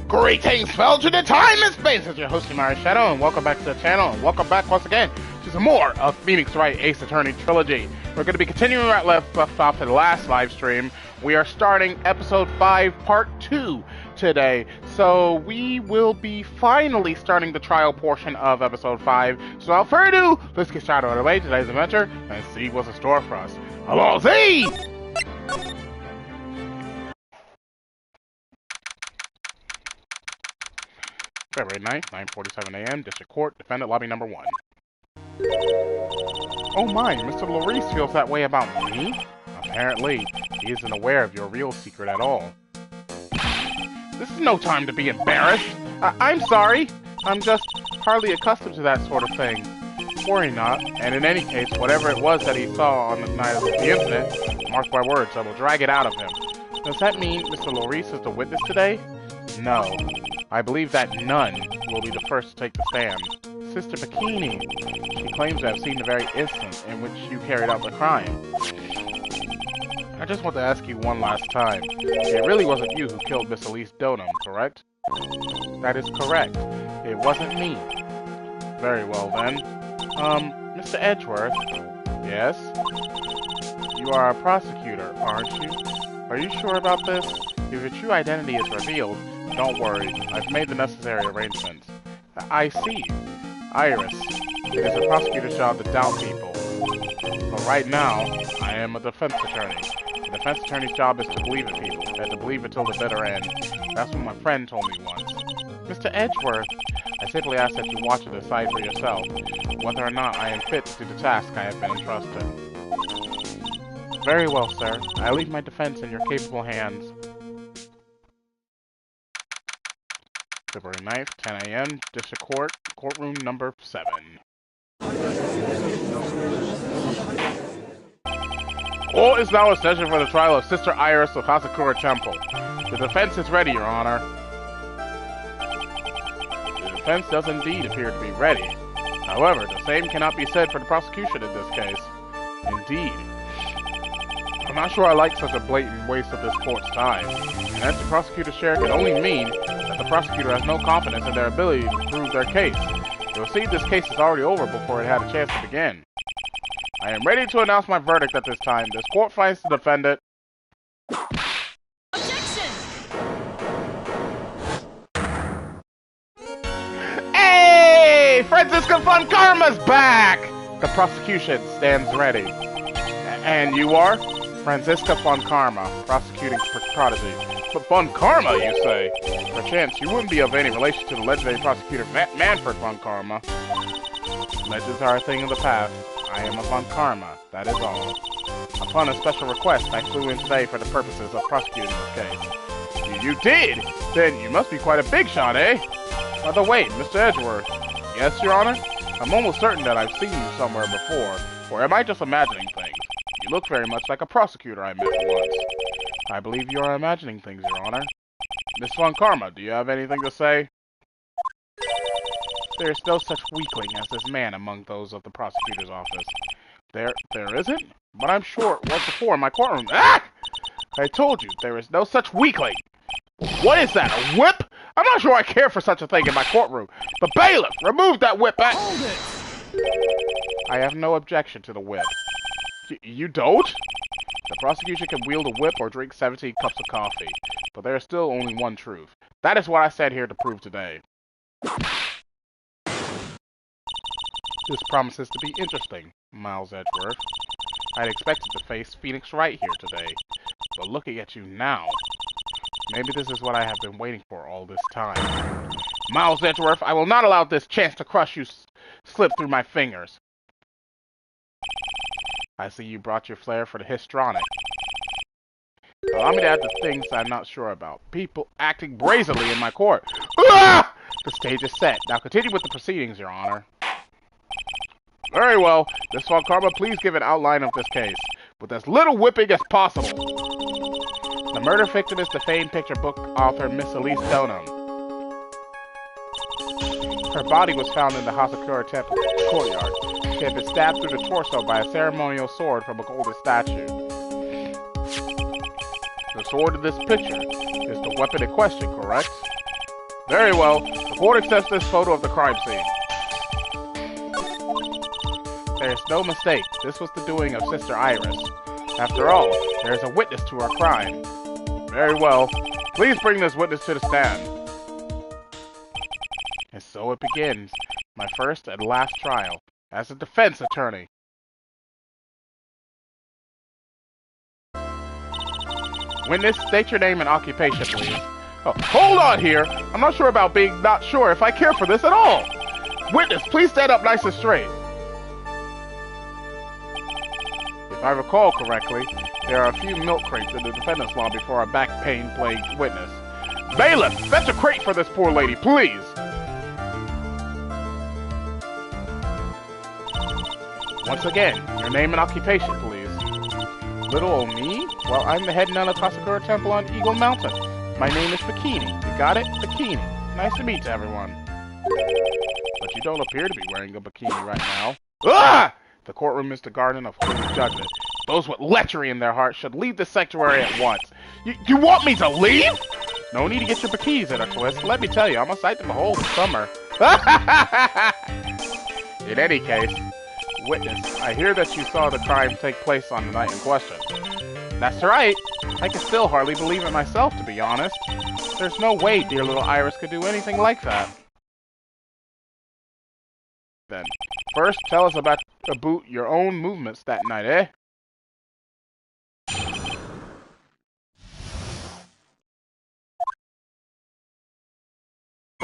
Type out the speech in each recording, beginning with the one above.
Greetings, fellow to the time and space. It's your host, TheAmariaShadow, and welcome back to the channel, and welcome back once again to some more of Wright Ace Attorney Trilogy. We're going to be continuing right left off in the last live stream. We are starting episode 5, part 2 today. So we will be finally starting the trial portion of episode 5. So without further ado, let's get started on the way today's adventure and see what's in store for us. Hello, Z! February 9th, 9:47 a.m., District Court, Defendant Lobby Number 1. Oh my, Mr. Maurice feels that way about me? Apparently, he isn't aware of your real secret at all. This is no time to be embarrassed. I'm sorry. I'm just hardly accustomed to that sort of thing. Worry not, and in any case, whatever it was that he saw on the night of the incident, mark my words, I will drag it out of him. Does that mean Mr. Maurice is the witness today? No. I believe that none will be the first to take the stand. Sister Bikini. She claims to have seen the very instant in which you carried out the crime. I just want to ask you one last time. It really wasn't you who killed Miss Elise Donham, correct? That is correct. It wasn't me. Very well then. Mr. Edgeworth? Yes? You are a prosecutor, aren't you? Are you sure about this? If your true identity is revealed, don't worry, I've made the necessary arrangements. I see. Iris, it is a prosecutor's job to doubt people. But right now, I am a defense attorney. The defense attorney's job is to believe in people, and to believe until the bitter end. That's what my friend told me once. Mr. Edgeworth, I simply ask that you watch and decide for yourself whether or not I am fit to do the task I have been entrusted. Very well, sir. I leave my defense in your capable hands. February 9th, 10 a.m., District Court, Courtroom Number 7. Court is now in session for the trial of Sister Iris of Hasakura Temple. The defense is ready, Your Honor. The defense does indeed appear to be ready. However, the same cannot be said for the prosecution in this case. Indeed. I'm not sure I like such a blatant waste of this court's time. And as the prosecutor's share can only mean that the prosecutor has no confidence in their ability to prove their case. You'll see this case is already over before it had a chance to begin. I am ready to announce my verdict at this time. This court finds the defendant... Objection! Hey! Francisco Von Karma's back! The prosecution stands ready. And you are? Francisca Von Karma, prosecuting prodigy. But Von Karma, you say? Perchance you wouldn't be of any relation to the legendary prosecutor Manfred Von Karma. Legends are a thing of the past. I am a Von Karma, that is all. Upon a special request, I flew in today for the purposes of prosecuting this case. You did? Then you must be quite a big shot, eh? By the way, Mr. Edgeworth. Yes, Your Honor? I'm almost certain that I've seen you somewhere before. Or am I just imagining things? You look very much like a prosecutor I met once. I believe you are imagining things, Your Honor. Miss Von Karma, do you have anything to say? There is no such weakling as this man among those of the prosecutor's office. There isn't? But I'm sure it was before in my courtroom. Ah! I told you, there is no such weakling. What is that, a whip? I'm not sure I care for such a thing in my courtroom. But bailiff, remove that whip. Hold it! I have no objection to the whip. You don't? The prosecution can wield a whip or drink 17 cups of coffee. But there is still only one truth. That is what I sat here to prove today. This promises to be interesting, Miles Edgeworth. I'd expected to face Phoenix Wright here today. But looking at you now, maybe this is what I have been waiting for all this time. Miles Edgeworth, I will not allow this chance to crush you slip through my fingers. I see you brought your flair for the histrionic. Allow me to add the things I'm not sure about. People acting brazenly in my court. Ah! The stage is set. Now continue with the proceedings, Your Honor. Very well. Miss Von Karma, please give an outline of this case, with as little whipping as possible. The murder victim is the famed picture book author Miss Elise Stoneham. Her body was found in the Hasakura Temple courtyard. She had been stabbed through the torso by a ceremonial sword from a golden statue. The sword in this picture is the weapon in question, correct? Very well. The court accepts this photo of the crime scene. There is no mistake. This was the doing of Sister Iris. After all, there is a witness to her crime. Very well. Please bring this witness to the stand. And so it begins. My first and last trial as a defense attorney. Witness, state your name and occupation, please. Oh, hold on here. I'm not sure about being not sure if I care for this at all. Witness, please stand up nice and straight. If I recall correctly, there are a few milk crates in the defendant's lobby for a back pain plagued witness. Bailiff, fetch a crate for this poor lady, please. Once again, your name and occupation, please. Little old me? Well, I'm the head nun of Hasakura Temple on Eagle Mountain. My name is Bikini. You got it? Bikini. Nice to meet everyone. But you don't appear to be wearing a bikini right now. Ah! The courtroom is the garden of holy judgment. Those with lechery in their hearts should leave the sanctuary at once. You want me to leave? No need to get your bikinis in a twist. Let me tell you, I'm a sight to behold this summer. In any case, witness, I hear that you saw the crime take place on the night in question. That's right. I can still hardly believe it myself, to be honest. There's no way dear little Iris could do anything like that. Then, first, tell us about your own movements that night, eh?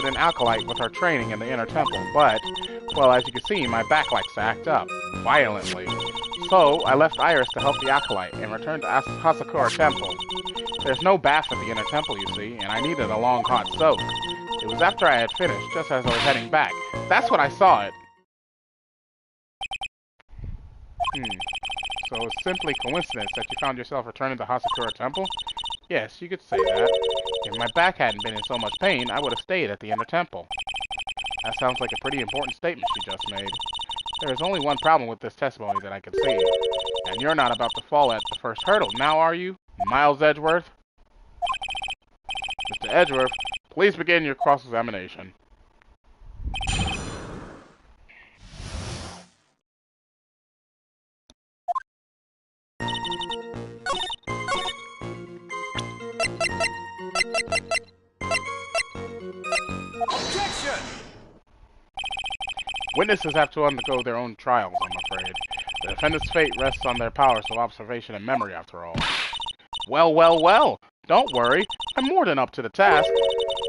An acolyte with her training in the inner temple, but, well, as you can see, my back likes to act up, violently. So, I left Iris to help the acolyte, and returned to Hasakura Temple. There's no bath at the inner temple, you see, and I needed a long hot soak. It was after I had finished, just as I was heading back. That's when I saw it. So it's simply coincidence that you found yourself returning to Hasakura Temple? Yes, you could say that. If my back hadn't been in so much pain, I would have stayed at the inner temple. That sounds like a pretty important statement she just made. There is only one problem with this testimony that I can see. And you're not about to fall at the first hurdle, now are you, Miles Edgeworth? Mr. Edgeworth, please begin your cross-examination. Witnesses have to undergo their own trials, I'm afraid. The defendant's fate rests on their powers of observation and memory, after all. Well, well, well. Don't worry. I'm more than up to the task.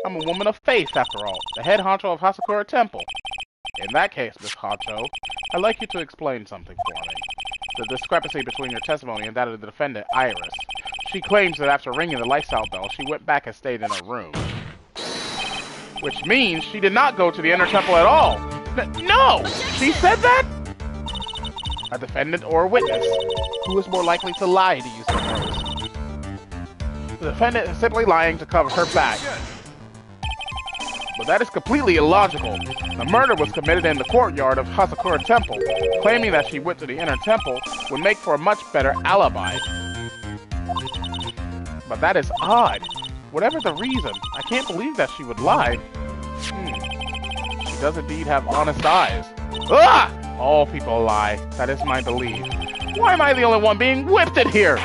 I'm a woman of faith, after all. The head honcho of Hasakura Temple. In that case, Miss Honcho, I'd like you to explain something for me. The discrepancy between your testimony and that of the defendant, Iris. She claims that after ringing the lights out bell, she went back and stayed in her room. Which means she did not go to the inner temple at all. No! She said that? A defendant or a witness? Who is more likely to lie, do you suppose? The defendant is simply lying to cover her back. But that is completely illogical. The murder was committed in the courtyard of Hasakura Temple. Claiming that she went to the inner temple would make for a much better alibi. But that is odd. Whatever the reason, I can't believe that she would lie. She does indeed have honest eyes. Ah! All people lie. That is my belief. Why am I the only one being whipped in here?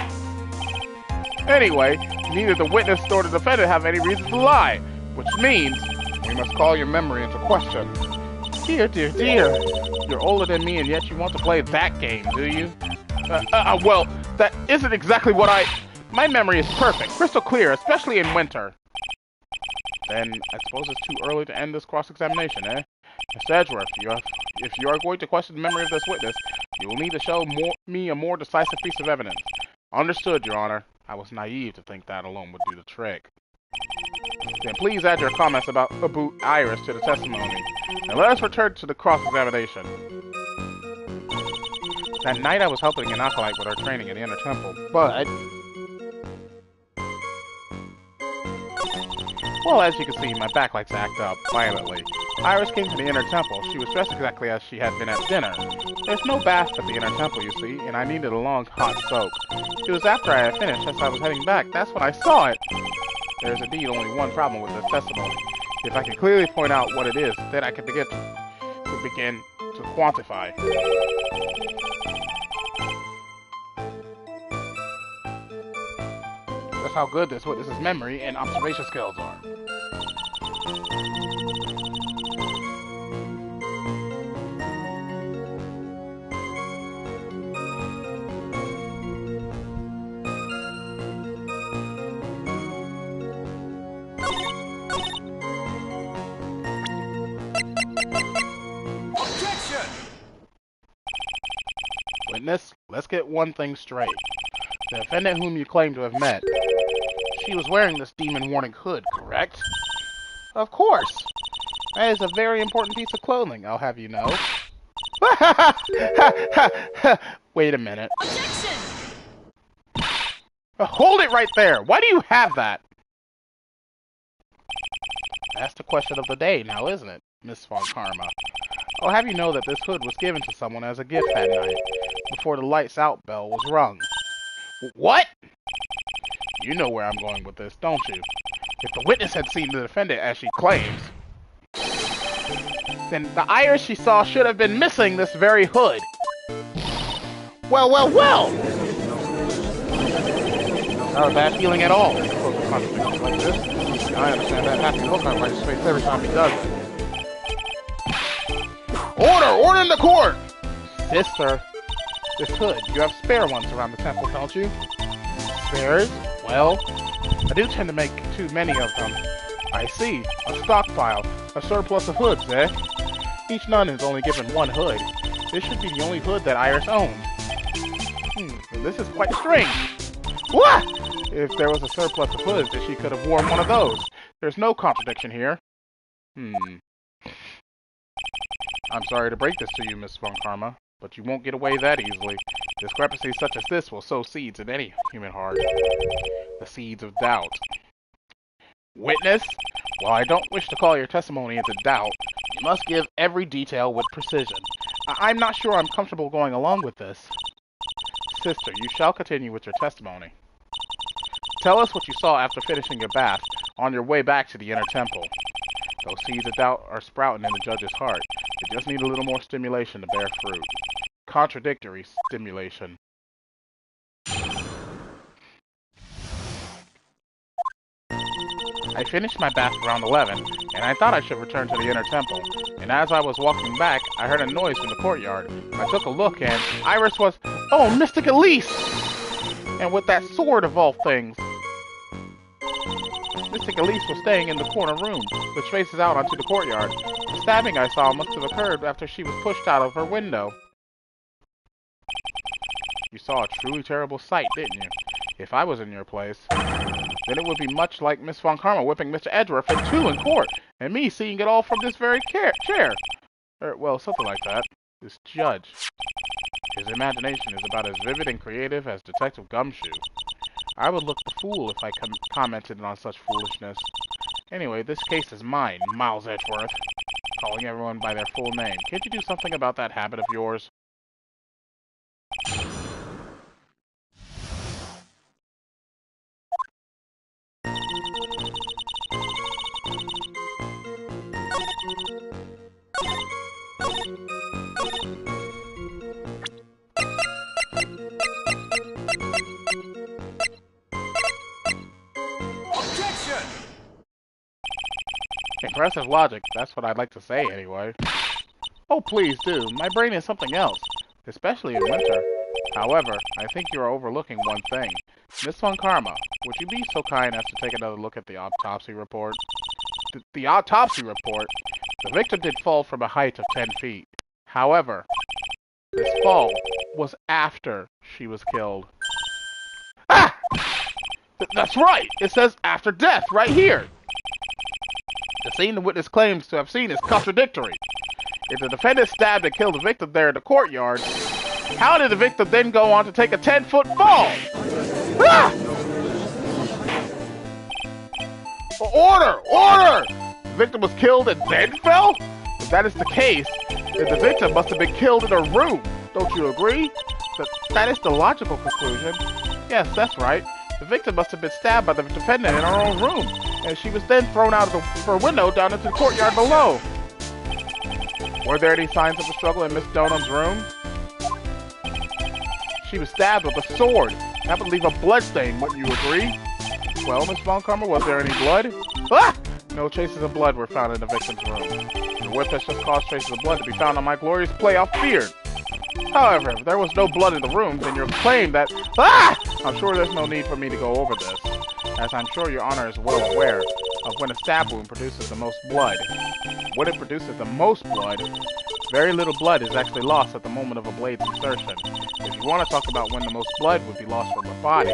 Anyway, neither the witness nor the defendant have any reason to lie. Which means, we must call your memory into question. Dear, dear, dear. You're older than me and yet you want to play that game, do you? Well, that isn't exactly what My memory is perfect, crystal clear, especially in winter. Then I suppose it's too early to end this cross-examination, eh? Mr. Edgeworth, if you are going to question the memory of this witness, you will need to show me a more decisive piece of evidence. Understood, Your Honor. I was naive to think that alone would do the trick. Then please add your comments about Bout Iris to the testimony. Now let us return to the cross-examination. That night I was helping an acolyte with her training in the Inner Temple, but... Well, as you can see, my back likes to act up violently. Iris came to the Inner Temple. She was dressed exactly as she had been at dinner. There's no bath at the Inner Temple, you see, and I needed a long, hot soak. It was after I had finished, as I was heading back. That's when I saw it. There's indeed only one problem with this testimony. If I can clearly point out what it is, then I can begin to quantify. That's how good this witness's memory and observation skills are. Witness, let's get one thing straight. The defendant whom you claim to have met, she was wearing this demon warning hood, correct? Of course! That is a very important piece of clothing, I'll have you know. Wait a minute. Objection! Hold it right there! Why do you have that? That's the question of the day now, isn't it, Miss Von Karma? I'll have you know that this hood was given to someone as a gift that night, before the lights out bell was rung. What? You know where I'm going with this, don't you? If the witness had seen the defendant as she claims, then the Iris she saw should have been missing this very hood. Well, well, well! Not a bad feeling at all. Like this. I understand that happy look on Wright's face every time he does it. Order! Order in the court! Sister, this hood, you have spare ones around the temple, don't you? Spares? Well, I do tend to make too many of them. I see. A stockpile. A surplus of hoods, eh? Each nun is only given one hood. This should be the only hood that Iris owns. This is quite strange. What? If there was a surplus of hoods, then she could have worn one of those. There's no contradiction here. I'm sorry to break this to you, Miss Von Karma, but you won't get away that easily. Discrepancies such as this will sow seeds in any human heart. The seeds of doubt. Witness, while I don't wish to call your testimony into doubt, you must give every detail with precision. I'm not sure I'm comfortable going along with this. Sister, you shall continue with your testimony. Tell us what you saw after finishing your bath on your way back to the Inner Temple. Those seeds of doubt are sprouting in the judge's heart. They just need a little more stimulation to bear fruit. Contradictory stimulation. I finished my bath around 11, and I thought I should return to the Inner Temple. And as I was walking back, I heard a noise from the courtyard. I took a look, and Iris was... Oh, Mystic Elise! And with that sword of all things. Mystic Elise was staying in the corner room, which faces out onto the courtyard. The stabbing I saw must have occurred after she was pushed out of her window. You saw a truly terrible sight, didn't you? If I was in your place, then it would be much like Miss Von Karma whipping Mr. Edgeworth in two in court, and me seeing it all from this very chair. Well, something like that. This judge. His imagination is about as vivid and creative as Detective Gumshoe. I would look the fool if I commented on such foolishness. Anyway, this case is mine, Miles Edgeworth. Calling everyone by their full name. Can't you do something about that habit of yours? Impressive logic, that's what I'd like to say anyway. Oh, please do. My brain is something else, especially in winter. However, I think you are overlooking one thing. Miss Von Karma, would you be so kind as to take another look at the autopsy report? the autopsy report, the victim did fall from a height of 10 feet. However, this fall was after she was killed. Ah! That's right! It says after death right here! The scene the witness claims to have seen is contradictory. If the defendant stabbed and killed the victim there in the courtyard, how did the victim then go on to take a 10-foot fall? Ah! Order! Order! The victim was killed and then fell? If that is the case, then the victim must have been killed in her room. Don't you agree? That is the logical conclusion. Yes, that's right. The victim must have been stabbed by the defendant in her own room, and she was then thrown out of her window down into the courtyard below. Were there any signs of a struggle in Miss Donham's room? She was stabbed with a sword. That would leave a blood stain, wouldn't you agree? Well, Miss Von Karma, was there any blood? Ah! No traces of blood were found in the victim's room. The whip has just caused traces of blood to be found on my glorious playoff beard. However, if there was no blood in the room, then your claim that... Ah! I'm sure there's no need for me to go over this, as I'm sure your honor is well aware of when a stab wound produces the most blood. When it produces the most blood, very little blood is actually lost at the moment of a blade's insertion. If you want to talk about when the most blood would be lost from a body,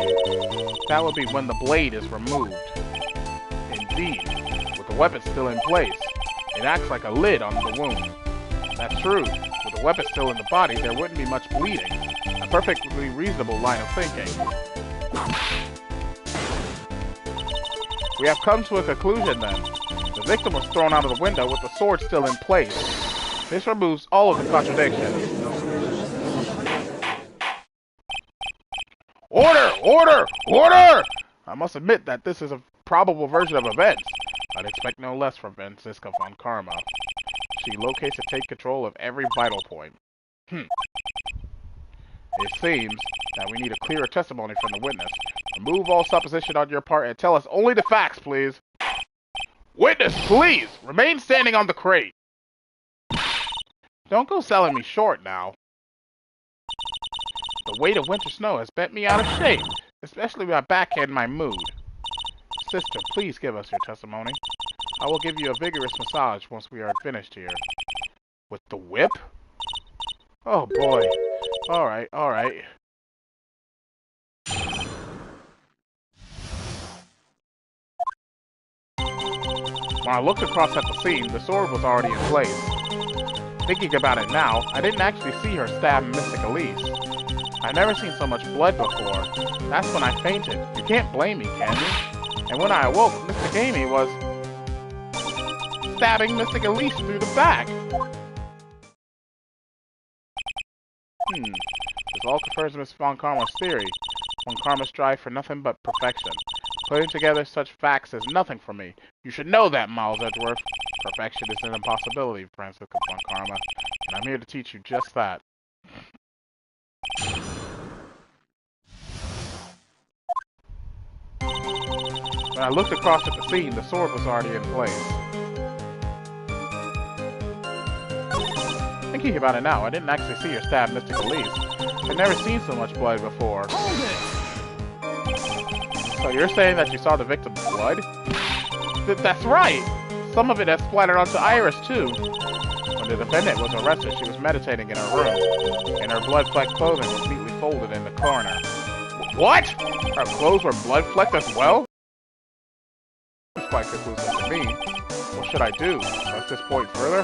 that would be when the blade is removed. Indeed, with the weapon still in place, it acts like a lid on the wound. That's true. With the weapon still in the body, there wouldn't be much bleeding. A perfectly reasonable line of thinking. We have come to a conclusion then. The victim was thrown out of the window with the sword still in place. This removes all of the contradictions. Order! Order! Order! I must admit that this is a probable version of events. I'd expect no less from Franziska von Karma. She locates and takes control of every vital point. It seems that we need a clearer testimony from the witness. Remove all supposition on your part and tell us only the facts, please. Witness, please! Remain standing on the crate. Don't go selling me short now. The weight of winter snow has bent me out of shape, especially my back and my mood. Sister, please give us your testimony. I will give you a vigorous massage once we are finished here. With the whip? Oh boy. Alright, alright. When I looked across at the scene, the sword was already in place. Thinking about it now, I didn't actually see her stab Mystic Elise. I've never seen so much blood before. That's when I fainted. You can't blame me, can you? And when I awoke, Mystic Amy was... stabbing Mystic Elise through the back. This all confirms Miss Von Karma's theory. Von Karma strive for nothing but perfection. Putting together such facts is nothing for me. You should know that, Miles Edgeworth. Perfection is an impossibility, Franziska Von Karma, and I'm here to teach you just that. When I looked across at the scene, the sword was already in place. Thinking about it now, I didn't actually see her stab Mystic Elise. I've never seen so much blood before. Hold it! So you're saying that you saw the victim's blood? That's right! Some of it has splattered onto Iris, too. When the defendant was arrested, she was meditating in her room, and her blood-flecked clothing was neatly folded in the corner. What? Her clothes were blood-flecked as well? This is quite conclusive to me. What should I do? Press this point further?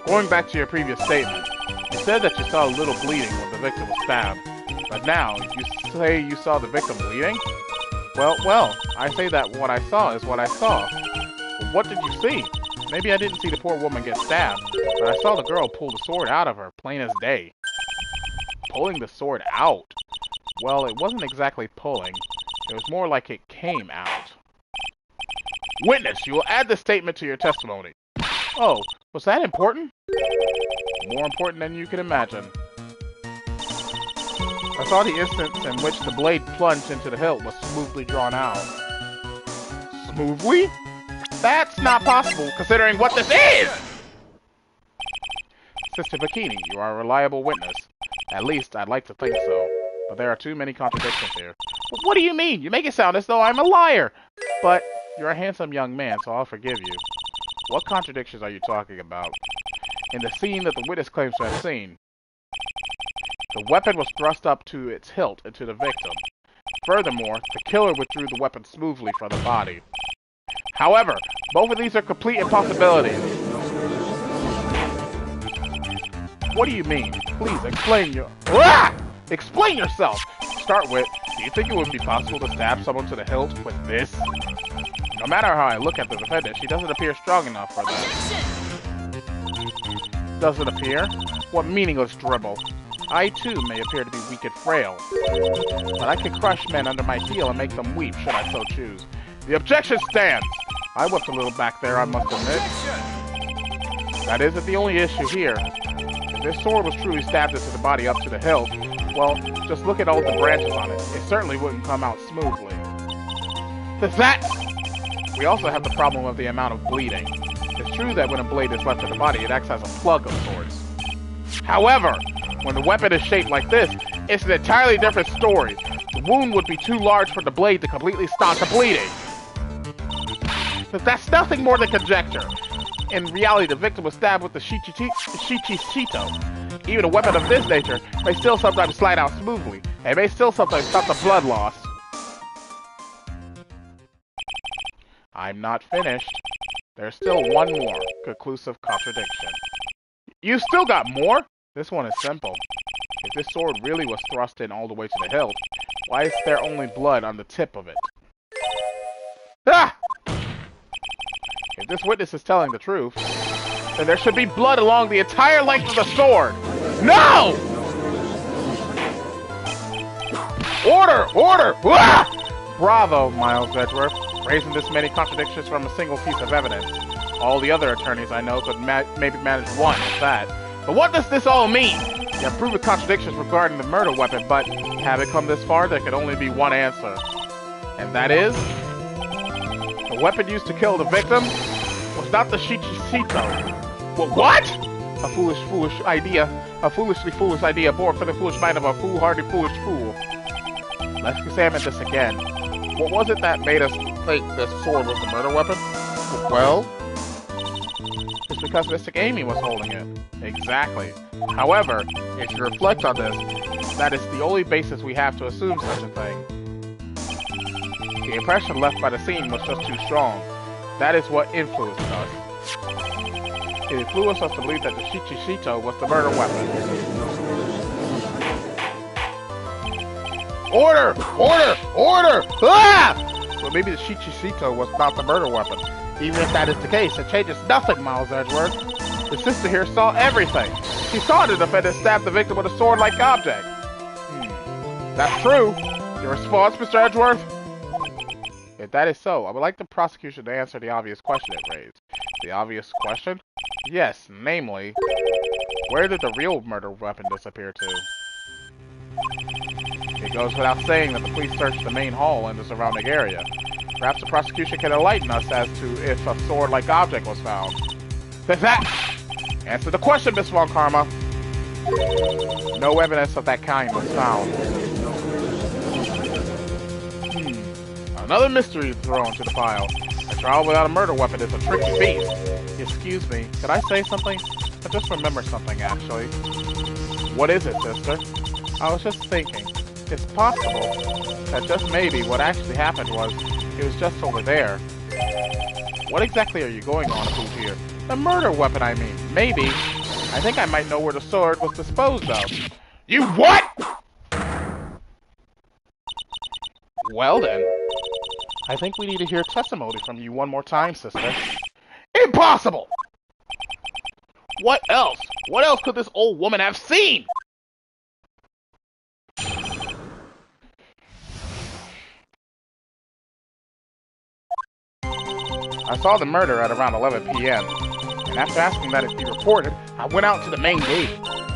Going back to your previous statement, you said that you saw a little bleeding when the victim was stabbed. But now, you say you saw the victim bleeding? Well, I say that what I saw is what I saw. But what did you see? Maybe I didn't see the poor woman get stabbed, but I saw the girl pull the sword out of her, plain as day. Pulling the sword out? Well, it wasn't exactly pulling. It was more like it came out. Witness, you will add this statement to your testimony. Oh, was that important? More important than you can imagine. I saw the instance in which the blade plunged into the hilt was smoothly drawn out. Smoothly? That's not possible, considering what this is! Sister Bikini, you are a reliable witness. At least, I'd like to think so. But there are too many contradictions here. What do you mean? You make it sound as though I'm a liar. But you're a handsome young man, so I'll forgive you. What contradictions are you talking about? In the scene that the witness claims to have seen, the weapon was thrust up to its hilt into the victim. Furthermore, the killer withdrew the weapon smoothly from the body. However, both of these are complete impossibilities. What do you mean? Please explain Explain yourself! To start with, do you think it would be possible to stab someone to the hilt with this? No matter how I look at the defendant, she doesn't appear strong enough for that. Doesn't appear? What meaningless dribble. I too may appear to be weak and frail, but I can crush men under my heel and make them weep should I so choose. The objection stands! I was a little back there, I must admit. That isn't the only issue here. If this sword was truly stabbed into the body up to the hilt, well, just look at all the branches on it. It certainly wouldn't come out smoothly. We also have the problem of the amount of bleeding. It's true that when a blade is left in the body, it acts as a plug of sorts. However, when the weapon is shaped like this, it's an entirely different story. The wound would be too large for the blade to completely stop the bleeding. But that's nothing more than conjecture. In reality, the victim was stabbed with the Shichishito. Even a weapon of this nature may still sometimes slide out smoothly, and may still sometimes stop the blood loss. I'm not finished. There's still one more conclusive contradiction. You still got more? This one is simple. If this sword really was thrust in all the way to the hilt, why is there only blood on the tip of it? Ah! If this witness is telling the truth, then there should be blood along the entire length of the sword! No! Order! Order! Ah! Bravo, Miles Edgeworth, raising this many contradictions from a single piece of evidence. All the other attorneys I know could maybe manage one, if that. But what does this all mean? You have proven contradictions regarding the murder weapon, but having come this far, there can only be one answer. And that is... the weapon used to kill the victim was not the Shichishito. What? A foolish idea. A foolishly foolish idea born from the foolish mind of a foolhardy foolish fool. Let's examine this again. What was it that made us think this sword was the murder weapon? Well, it's because Mystic Amy was holding it. Exactly. However, if you reflect on this, that is the only basis we have to assume such a thing. The impression left by the scene was just too strong. That is what influenced us. It influenced us to believe that the Shichishito was the murder weapon. Order! Order! Order! Ah! Well, maybe the Shichishito was not the murder weapon. Even if that is the case, it changes nothing, Miles Edgeworth. The sister here saw everything. She saw the defendant stab the victim with a sword-like object. That's true. Your response, Mr. Edgeworth? If that is so, I would like the prosecution to answer the obvious question it raised. The obvious question? Yes, namely, where did the real murder weapon disappear to? It goes without saying that the police searched the main hall and the surrounding area. Perhaps the prosecution can enlighten us as to if a sword-like object was found. Answer the question, Miss Von Karma. No evidence of that kind was found. Another mystery thrown to the pile. A trial without a murder weapon is a tricky beast. Excuse me, could I say something? I just remembered something, actually. What is it, sister? I was just thinking. It's possible that just maybe what actually happened was it was just over there. What exactly are you going on about here? The murder weapon, I mean. Maybe. I think I might know where the sword was disposed of. You what? Well then. I think we need to hear testimony from you one more time, sister. Impossible! What else? What else could this old woman have seen? I saw the murder at around 11 p.m. And after asking that it be reported, I went out to the main gate.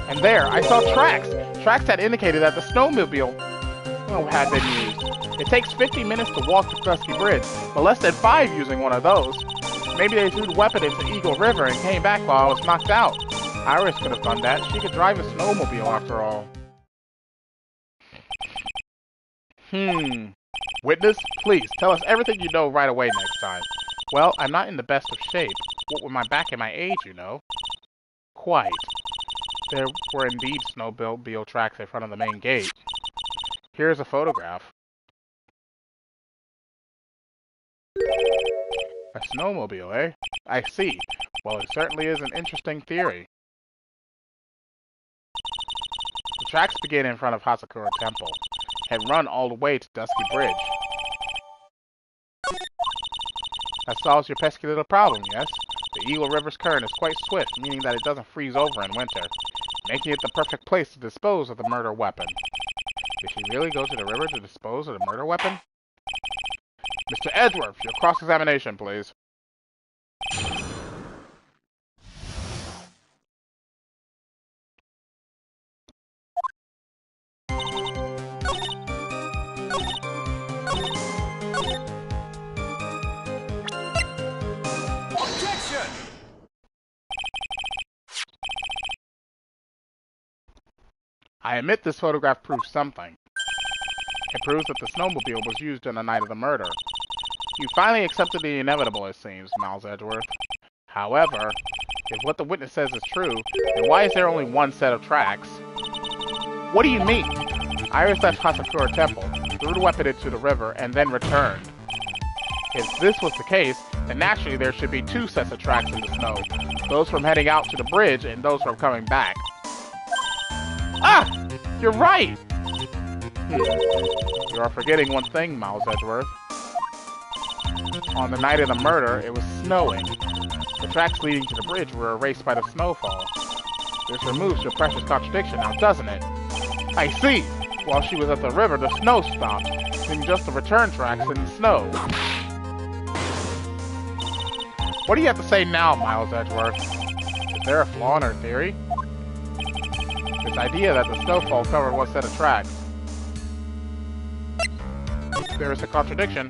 And there, I saw tracks. Tracks that indicated that the snowmobile had been used. It takes 50 minutes to walk the Dusky Bridge, but less than 5 using one of those. Maybe they threw the weapon into Eagle River and came back while I was knocked out. Iris could have done that. She could drive a snowmobile after all. Witness, please, tell us everything you know right away next time. Well, I'm not in the best of shape. What with my back and my age, you know. Quite. There were indeed snowmobile tracks in front of the main gate. Here's a photograph. A snowmobile, eh? I see. Well, it certainly is an interesting theory. The tracks begin in front of Hasakura Temple and run all the way to Dusky Bridge. That solves your pesky little problem, yes? The Eagle River's current is quite swift, meaning that it doesn't freeze over in winter, making it the perfect place to dispose of the murder weapon. Did she really go to the river to dispose of the murder weapon? Mr. Edgeworth, your cross-examination, please. Objection! I admit this photograph proves something. It proves that the snowmobile was used on the night of the murder. You finally accepted the inevitable, it seems, Miles Edgeworth. However, if what the witness says is true, then why is there only one set of tracks? What do you mean? Iris left Hasakura Temple, threw the weapon into the river, and then returned. If this was the case, then naturally there should be two sets of tracks in the snow. Those from heading out to the bridge and those from coming back. Ah! You're right! You are forgetting one thing, Miles Edgeworth. On the night of the murder, it was snowing. The tracks leading to the bridge were erased by the snowfall. This removes your precious contradiction now, doesn't it? I see! While she was at the river, the snow stopped, leaving just the return tracks in the snow. What do you have to say now, Miles Edgeworth? Is there a flaw in her theory? This idea that the snowfall covered one set of tracks. There is a contradiction.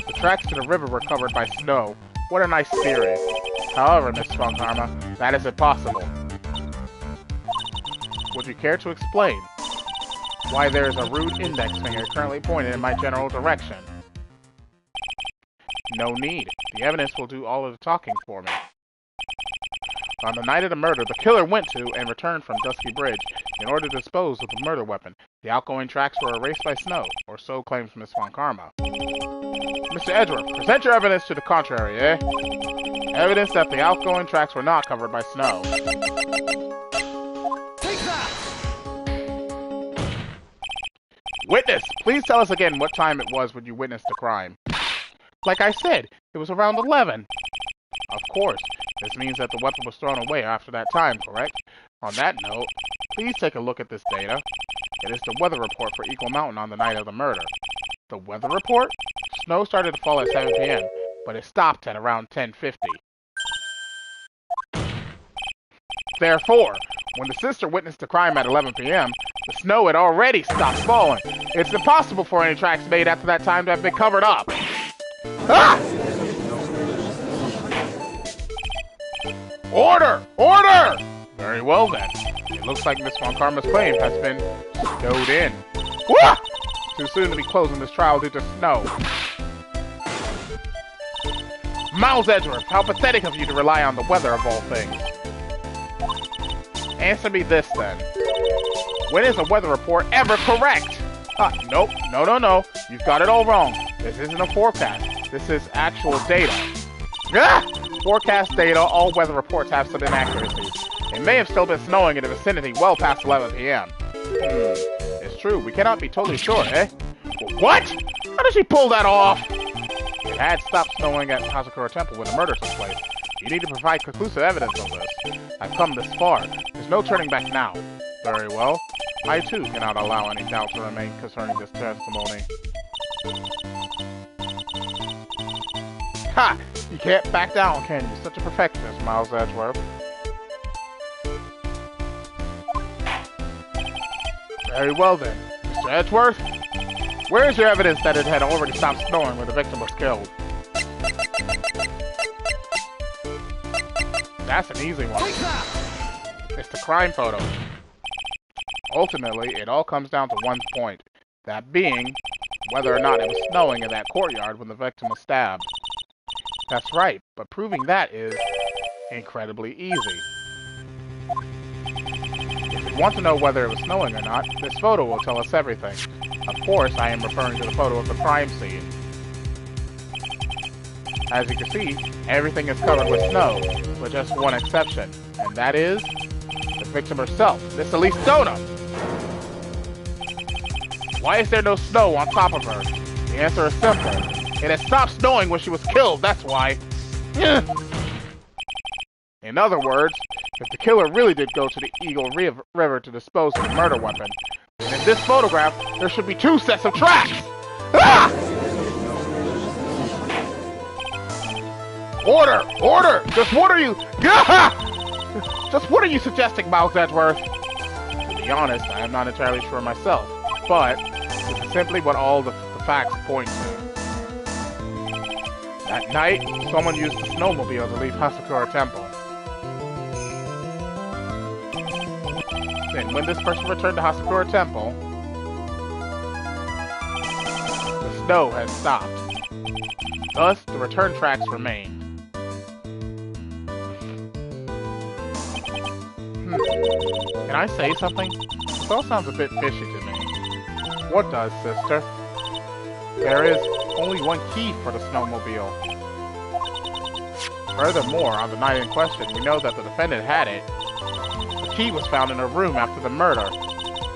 The tracks to the river were covered by snow. What a nice theory. However, Miss Von Karma, that is impossible. Would you care to explain why there is a rude index finger currently pointed in my general direction? No need. The evidence will do all of the talking for me. On the night of the murder, the killer went to and returned from Dusky Bridge in order to dispose of the murder weapon. The outgoing tracks were erased by snow, or so claims Miss Von Karma. Mr. Edgeworth, present your evidence to the contrary, eh? Evidence that the outgoing tracks were not covered by snow. Take that! Witness, please tell us again what time it was when you witnessed the crime. Like I said, it was around 11. Of course. This means that the weapon was thrown away after that time, correct? On that note, please take a look at this data. It is the weather report for Eagle Mountain on the night of the murder. The weather report? Snow started to fall at 7 p.m., but it stopped at around 10:50. Therefore, when the sister witnessed the crime at 11 p.m., the snow had already stopped falling. It's impossible for any tracks made after that time to have been covered up. Ah! Order! Order! Very well then. It looks like Miss Von Karma's claim has been stowed in. Wah! Too soon to be closing this trial due to snow. Miles Edgeworth, how pathetic of you to rely on the weather of all things. Answer me this then. When is a weather report ever correct? Nope. No. You've got it all wrong. This isn't a forecast. This is actual data. Ah! Forecast data, all weather reports have some inaccuracies. It may have still been snowing in the vicinity well past 11 p.m. It's true, we cannot be totally sure, eh? What? How did she pull that off? It had stopped snowing at Hasakura Temple when the murder took place. You need to provide conclusive evidence of this. I've come this far. There's no turning back now. Very well. I too cannot allow any doubt to remain concerning this testimony. Ha! You can't back down, can you? Such a perfectionist, Miles Edgeworth. Very well then. Mr. Edgeworth, where is your evidence that it had already stopped snowing when the victim was killed? That's an easy one. It's the crime photo. Ultimately, it all comes down to one point. That being, whether or not it was snowing in that courtyard when the victim was stabbed. That's right, but proving that is incredibly easy. If you want to know whether it was snowing or not, this photo will tell us everything. Of course, I am referring to the photo of the crime scene. As you can see, everything is covered with snow, with just one exception, and that is the victim herself, Miss Elise Dona. Why is there no snow on top of her? The answer is simple. It had stopped snowing when she was killed, that's why. In other words, if the killer really did go to the Eagle River to dispose of the murder weapon, then in this photograph, there should be 2 sets of tracks! Ah! Order! Order! Just what are you... Just what are you suggesting, Miles Edgeworth? To be honest, I am not entirely sure myself, but this is simply what all the facts point to. That night, someone used the snowmobile to leave Hasakura Temple. Then, when this person returned to Hasakura Temple, the snow had stopped. Thus, the return tracks remained. Can I say something? This all sounds a bit fishy to me. What does, sister? There is only one key for the snowmobile. Furthermore, on the night in question, we know that the defendant had it. The key was found in her room after the murder,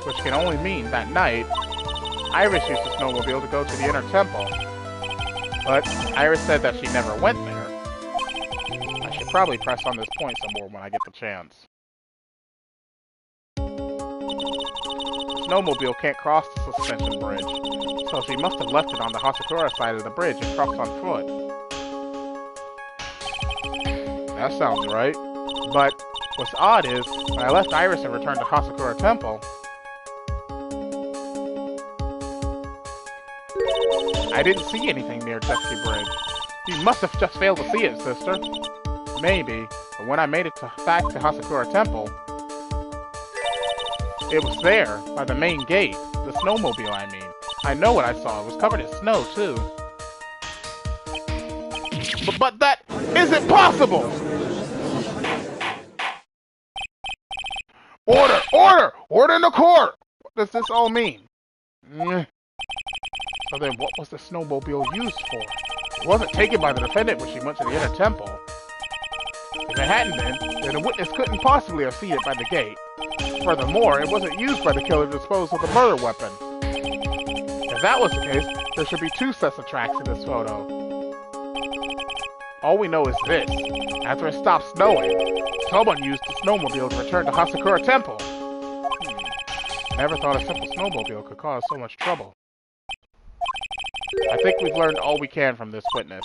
which can only mean that night, Iris used the snowmobile to go to the inner temple. But Iris said that she never went there. I should probably press on this point some more when I get the chance. The snowmobile can't cross the suspension bridge, so she must have left it on the Hasakura side of the bridge and crossed on foot. That sounds right. But what's odd is, when I left Iris and returned to Hasakura Temple, I didn't see anything near Dusky Bridge. You must have just failed to see it, sister. Maybe, but when I made it back to Hasakura Temple, it was there, by the main gate. The snowmobile, I mean. I know what I saw. It was covered in snow, too. But that isn't possible! Order! Order! Order in the court! What does this all mean? So then what was the snowmobile used for? It wasn't taken by the defendant when she went to the inner temple. If it hadn't been, then the witness couldn't possibly have seen it by the gate. Furthermore, it wasn't used by the killer to dispose of the murder weapon. If that was the case, there should be 2 sets of tracks in this photo. All we know is this. After it stopped snowing, someone used the snowmobile to return to Hasakura Temple. I never thought a simple snowmobile could cause so much trouble. I think we've learned all we can from this witness.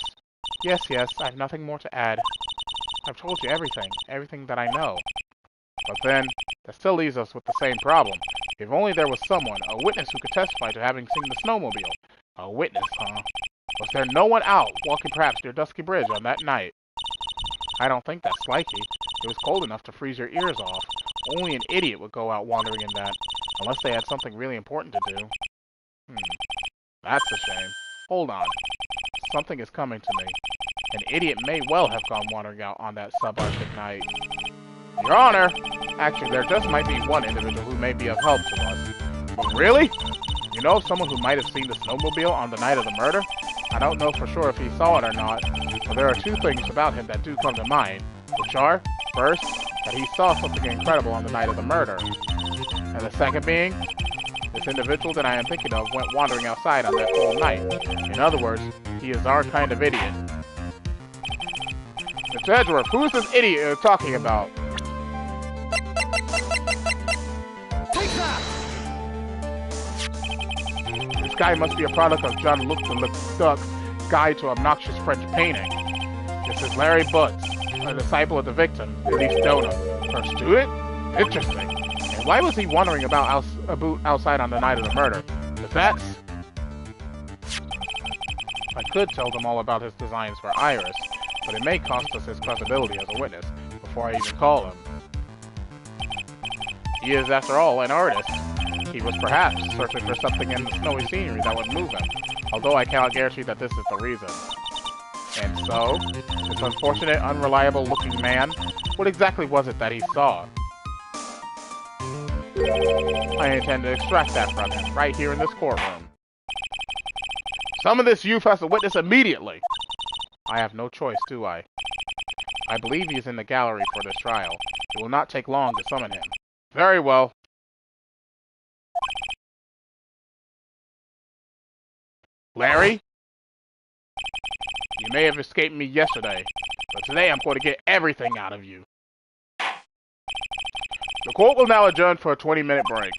Yes, I have nothing more to add. I've told you everything that I know. But then, that still leaves us with the same problem. If only there was someone, a witness who could testify to having seen the snowmobile. A witness, huh? Was there no one out, walking perhaps near Dusky Bridge on that night? I don't think that's likely. It was cold enough to freeze your ears off. Only an idiot would go out wandering in that, unless they had something really important to do. That's a shame. Hold on. Something is coming to me. An idiot may well have gone wandering out on that subarctic night. Your Honor! Actually, there just might be one individual who may be of help to us. But really? You know of someone who might have seen the snowmobile on the night of the murder? I don't know for sure if he saw it or not, but there are 2 things about him that do come to mind, which are, first, that he saw something incredible on the night of the murder. And the second being, this individual that I am thinking of went wandering outside on that cold night. In other words, he is our kind of idiot. Mr. Edgeworth, who is this idiot you're talking about? Take that! This guy must be a product of John Luc de Duc's Guide to Obnoxious French Painting. This is Larry Butts, a disciple of the victim, Elise Dona. Her student? Interesting. And why was he wandering about outside on the night of the murder? If that's... I could tell them all about his designs for Iris, but it may cost us his credibility as a witness before I even call him. He is, after all, an artist. He was perhaps searching for something in the snowy scenery that would move him, although I cannot guarantee that this is the reason. And so, this unfortunate, unreliable-looking man, what exactly was it that he saw? I intend to extract that from him, right here in this courtroom. Summon this youth as a witness immediately! I have no choice, do I? I believe he is in the gallery for this trial. It will not take long to summon him. Very well. Larry? You may have escaped me yesterday, but today I'm going to get everything out of you. The court will now adjourn for a 20-minute break.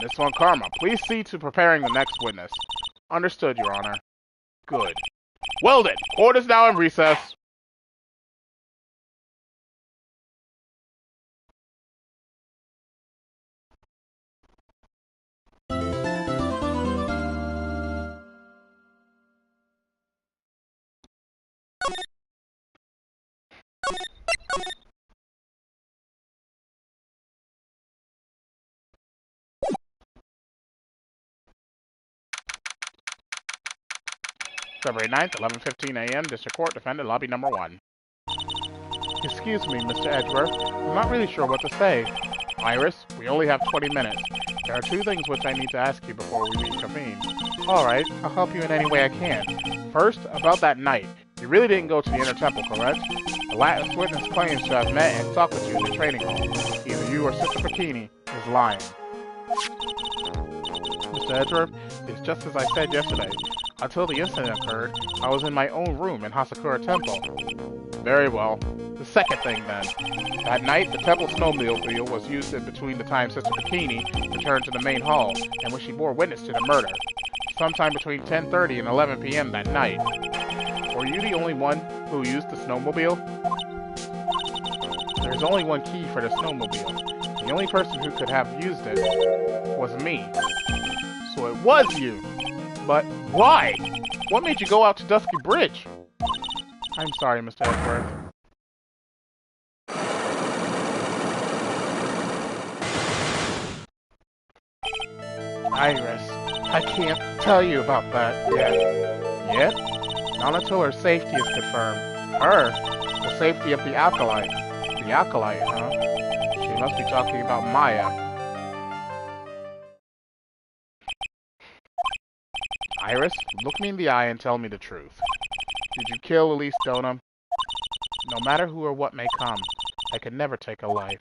Miss Von Karma, please see to preparing the next witness. Understood, Your Honor. Good. Well then, court is now in recess. February 9th, 11:15 a.m., District Court, Defendant, Lobby Number 1. Excuse me, Mr. Edgeworth. I'm not really sure what to say. Iris, we only have 20 minutes. There are two things which I need to ask you before we reconvene. Alright, I'll help you in any way I can. First, about that night. You really didn't go to the Inner Temple, correct? The last witness claims to have met and talked with you in the training hall. Either you or Sister Bikini is lying. Mr. Edgeworth, it's just as I said yesterday. Until the incident occurred, I was in my own room in Hasakura Temple. Very well. The second thing, then. That night, the temple snowmobile was used in between the time Sister Bikini returned to the main hall and when she bore witness to the murder. Sometime between 10:30 and 11 p.m. that night. Were you the only one who used the snowmobile? There's only one key for the snowmobile. The only person who could have used it was me. So it was you! But why? What made you go out to Dusky Bridge? I'm sorry, Mr. Edgeworth. Iris, I can't tell you about that yet. Yet? Not until her safety is confirmed. Her? The safety of the Acolyte. The Acolyte, huh? She must be talking about Maya. Iris, look me in the eye and tell me the truth. Did you kill Elise Donham? No matter who or what may come, I could never take a life.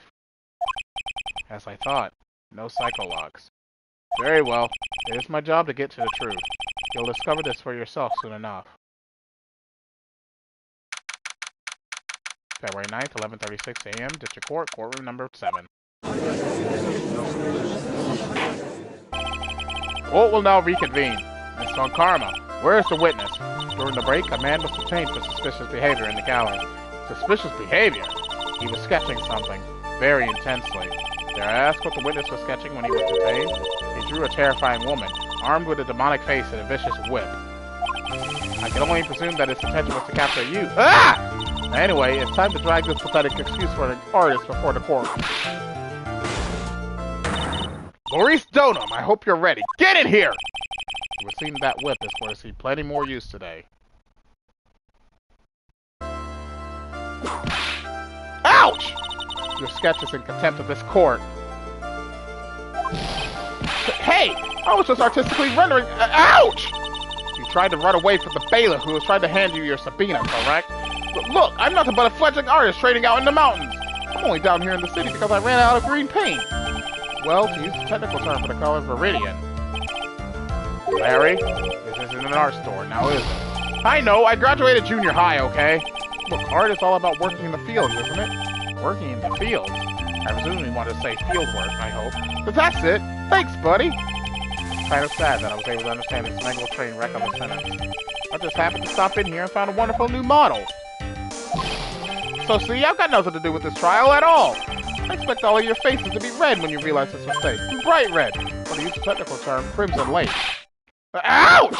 As I thought, no psychologs. Very well, it is my job to get to the truth. You'll discover this for yourself soon enough. February 9th, 11:36 a.m., District Court, Courtroom Number 7. Court will now reconvene. Miss Von Karma, where is the witness? During the break, a man was detained for suspicious behavior in the gallery. Suspicious behavior? He was sketching something, very intensely. Dare I ask what the witness was sketching when he was detained? He drew a terrifying woman, armed with a demonic face and a vicious whip. I can only presume that his intention was to capture you. Ah! Anyway, it's time to drag this pathetic excuse for an artist before the court. Maurice Donham, I hope you're ready. Get in here! It would seem that whip is going to see plenty more use today. Ouch! Your sketch is in contempt of this court. Hey! I was just artistically rendering... ouch! You tried to run away from the bailiff who was trying to hand you your Sabina, correct? Look, I'm nothing but a fledgling artist trading out in the mountains. I'm only down here in the city because I ran out of green paint. Well, to use the technical term for the color viridian. Larry, this isn't an art store, now is it? I know, I graduated junior high, okay? Look, art is all about working in the fields, isn't it? Working in the fields? I presume you want to say field work, I hope. But that's it. Thanks, buddy. It's kind of sad that I was able to understand this mangled train wreck of a sentence. I just happened to stop in here and found a wonderful new model. So see, I've got nothing to do with this trial at all. I expect all of your faces to be red when you realize this mistake. Bright red, or to use the technical term, crimson lace. Ouch!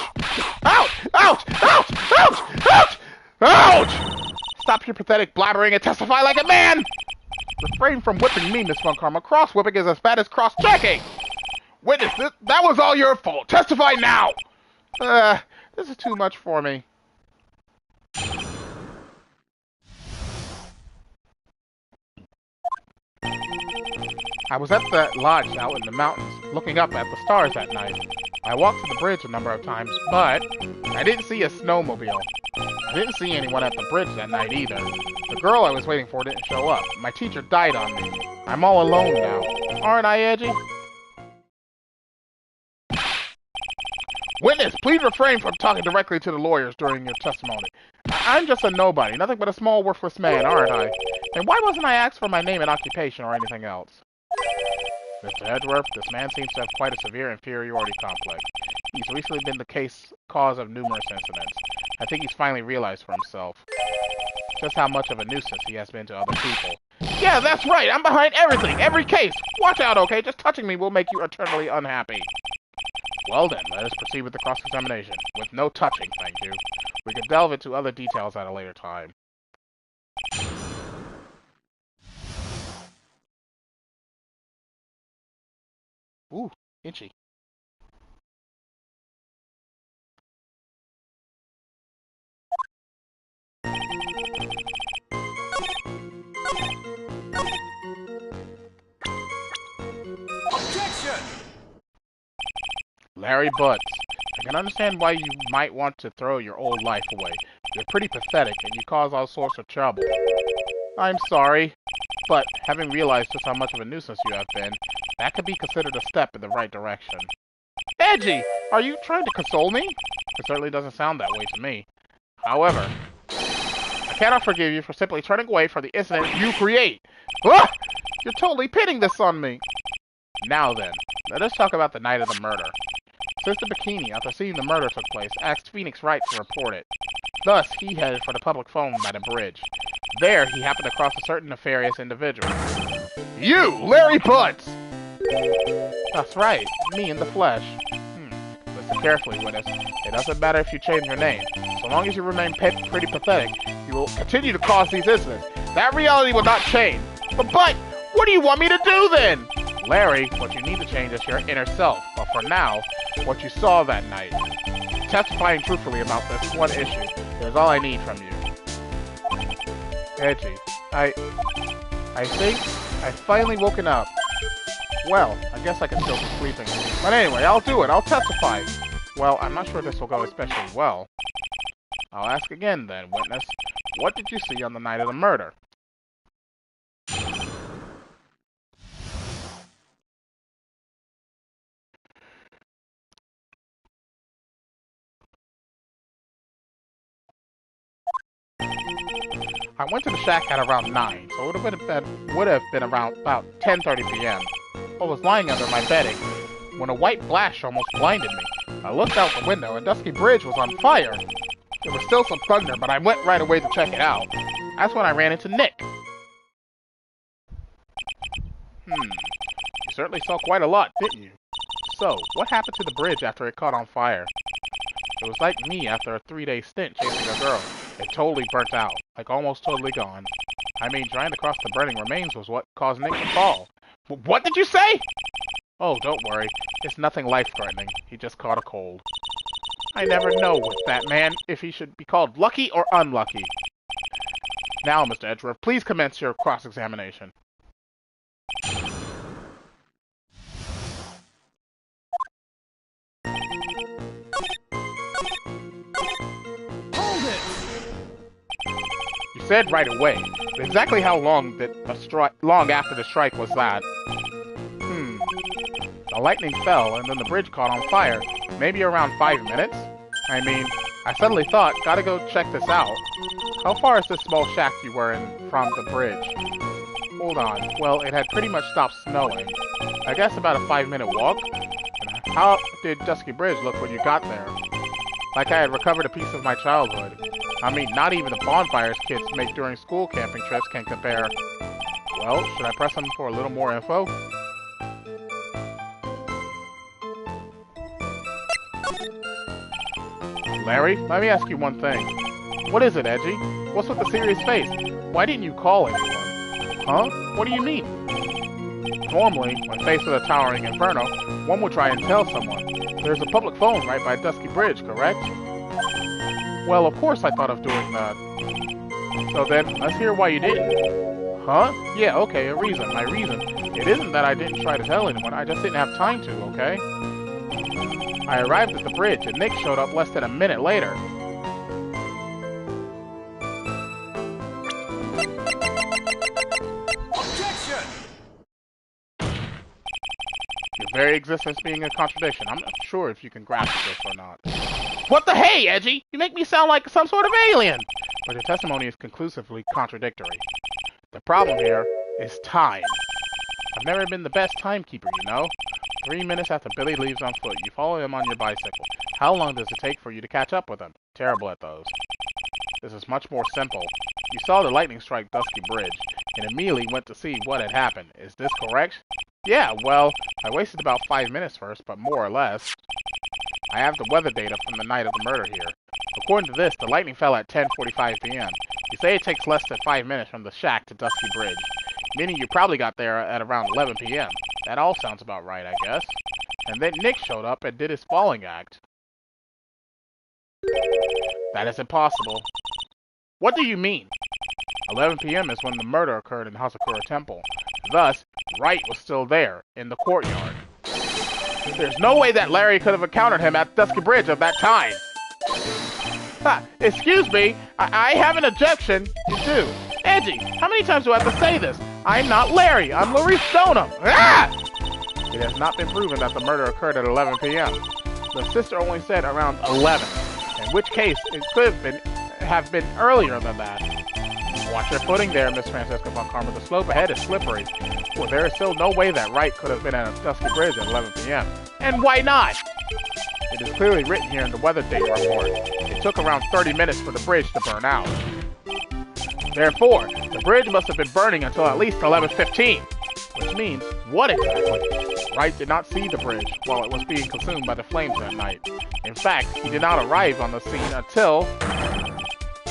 Ouch! Ouch! Ouch! Ouch! Ouch! Ouch! Stop your pathetic blabbering and testify like a man! Refrain from whipping me, Miss Von Karma. Cross-whipping is as bad as cross-checking! Witness, that was all your fault. Testify now! This is too much for me. I was at the lodge out in the mountains, looking up at the stars that night. I walked to the bridge a number of times, but I didn't see a snowmobile. I didn't see anyone at the bridge that night either. The girl I was waiting for didn't show up. My teacher died on me. I'm all alone now. Aren't I, Edgy? Witness, please refrain from talking directly to the lawyers during your testimony. I'm just a nobody, nothing but a small, worthless man, aren't I? And why wasn't I asked for my name and occupation or anything else? Mr. Edgeworth, this man seems to have quite a severe inferiority complex. He's recently been the cause of numerous incidents. I think he's finally realized for himself just how much of a nuisance he has been to other people. Yeah, that's right! I'm behind everything! Every case! Watch out, okay? Just touching me will make you eternally unhappy. Well then, let us proceed with the cross-examination. With no touching, thank you. We can delve into other details at a later time. Ooh, itchy. Objection! Larry Butts, I can understand why you might want to throw your old life away. You're pretty pathetic, and you cause all sorts of trouble. I'm sorry, but having realized just how much of a nuisance you have been, that could be considered a step in the right direction. Edgy! Are you trying to console me? It certainly doesn't sound that way to me. However, I cannot forgive you for simply turning away from the incident you create. Ah! You're totally pinning this on me. Now then, let us talk about the night of the murder. Sister Bikini, after seeing the murder took place, asked Phoenix Wright to report it. Thus, he headed for the public phone by the bridge. There, he happened across a certain nefarious individual. You, Larry Butts! That's right, me in the flesh. Listen carefully, Witness. It doesn't matter if you change your name. So long as you remain pretty pathetic, you will continue to cause these incidents. That reality will not change. But, what do you want me to do then? Larry, what you need to change is your inner self. But for now, what you saw that night. Testifying truthfully about this one issue is all I need from you. Edgy, I think I've finally woken up. Well, I guess I can still be sleeping. But anyway, I'll do it. I'll testify. Well, I'm not sure this will go especially well. I'll ask again then, Witness. What did you see on the night of the murder? I went to the shack at around 9, so it would have been around about 10:30 p.m. I was lying under my bedding when a white flash almost blinded me. I looked out the window and Dusky Bridge was on fire. There was still some thunder, but I went right away to check it out. That's when I ran into Nick. You certainly saw quite a lot, didn't you? So, what happened to the bridge after it caught on fire? It was like me after a 3-day stint chasing a girl. It totally burnt out, like almost totally gone. I mean, trying to cross the burning remains was what caused Nick to fall. What did you say? Oh, don't worry. It's nothing life-threatening. He just caught a cold. I never know with that man if he should be called lucky or unlucky. Now, Mr. Edgeworth, please commence your cross-examination. You said right away. But exactly how long after the strike was that? The lightning fell, and then the bridge caught on fire. Maybe around 5 minutes? I mean, I suddenly thought, gotta go check this out. How far is this small shack you were in from the bridge? Hold on. Well, it had pretty much stopped snowing. I guess about a 5-minute walk? And how did Dusky Bridge look when you got there? Like I had recovered a piece of my childhood. I mean, not even the bonfires kids make during school camping trips can compare. Well, should I press him for a little more info? Larry, let me ask you one thing. What is it, Edgy? What's with the serious face? Why didn't you call anyone? Huh? What do you mean? Normally, when faced with a towering inferno, one would try and tell someone. There's a public phone right by Dusky Bridge, correct? Well, of course I thought of doing that. So then, let's hear why you didn't. Huh? Yeah, okay, a reason. My reason. It isn't that I didn't try to tell anyone, I just didn't have time to, okay? I arrived at the bridge, and Nick showed up less than a minute later. Objection! Your very existence being a contradiction. I'm not sure if you can grasp this or not. What the hey, Edgy? You make me sound like some sort of alien! But your testimony is conclusively contradictory. The problem here is time. I've never been the best timekeeper, you know? 3 minutes after Billy leaves on foot, you follow him on your bicycle. How long does it take for you to catch up with him? Terrible at those. This is much more simple. You saw the lightning strike Dusky Bridge, and immediately went to see what had happened. Is this correct? Yeah, well, I wasted about 5 minutes first, but more or less. I have the weather data from the night of the murder here. According to this, the lightning fell at 10:45 p.m. You say it takes less than 5 minutes from the shack to Dusky Bridge, meaning you probably got there at around 11 p.m. That all sounds about right, I guess. And then Nick showed up and did his falling act. That is impossible. What do you mean? 11 p.m. is when the murder occurred in Hazakura Temple. Thus, Wright was still there, in the courtyard. There's no way that Larry could have encountered him at Dusky Bridge at that time. Excuse me, I have an objection. You do. Edgy, how many times do I have to say this? I'm not Larry, I'm Maurice Stoneham. Ah! It has not been proven that the murder occurred at 11 p.m. The sister only said around 11, in which case it could have been earlier than that. Watch your footing there, Miss Francesca von Karma. The slope ahead is slippery. Well, there is still no way that Wright could have been at a Dusky Bridge at 11 p.m. And why not? It is clearly written here in the weather data report. It took around 30 minutes for the bridge to burn out. Therefore, the bridge must have been burning until at least 11:15. Which means, what exactly? Wright did not see the bridge while it was being consumed by the flames that night. In fact, he did not arrive on the scene until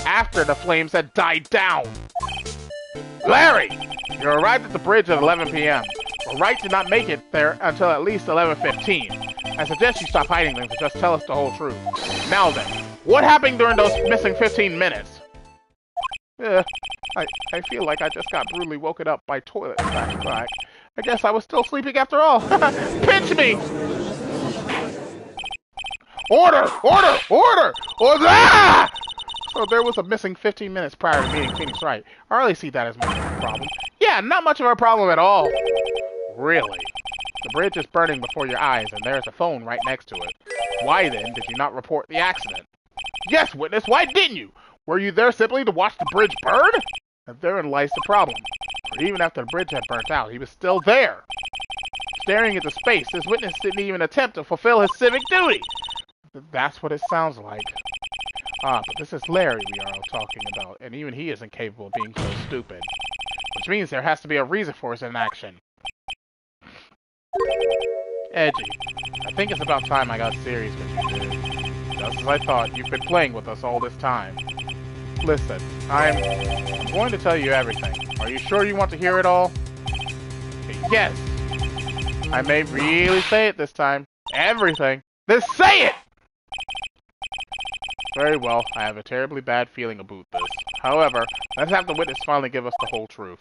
after the flames had died down. Larry! You arrived at the bridge at 11 p.m. But Wright did not make it there until at least 11:15. I suggest you stop hiding things and just tell us the whole truth. Now then, what happened during those missing 15 minutes? I feel like I just got brutally woken up by toilet back. I guess I was still sleeping after all. Pinch me! Order! Order! Order! Order! Ah! So there was a missing 15 minutes prior to meeting Phoenix Wright. I hardly see that as much of a problem. Yeah, not much of a problem at all. Really? The bridge is burning before your eyes, and there's a phone right next to it. Why then did you not report the accident? Yes, witness, why didn't you? Were you there simply to watch the bridge burn? And therein lies the problem. For even after the bridge had burnt out, he was still there. Staring into space, this witness didn't even attempt to fulfill his civic duty. That's what it sounds like. But this is Larry we are all talking about, and even he isn't capable of being so stupid. Which means there has to be a reason for his inaction. Edgy, I think it's about time I got serious with you, dude. Just as I thought, you've been playing with us all this time. Listen, I'm going to tell you everything. Are you sure you want to hear it all? Yes. I may really say it this time. Everything. Then say it! Very well, I have a terribly bad feeling about this. However, let's have the witness finally give us the whole truth.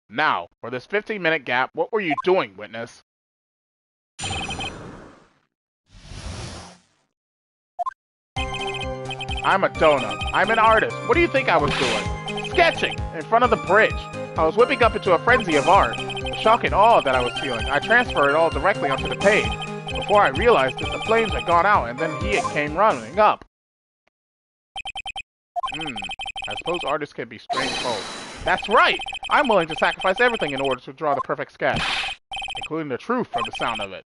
Now, for this 15-minute gap, what were you doing, witness? I'm a donut. I'm an artist. What do you think I was doing? Sketching in front of the bridge. I was whipping up into a frenzy of art. The shock and awe that I was feeling, I transferred it all directly onto the page. Before I realized that the flames had gone out, and then he came running up. I suppose artists can be strange folks. That's right! I'm willing to sacrifice everything in order to draw the perfect sketch. Including the truth from the sound of it.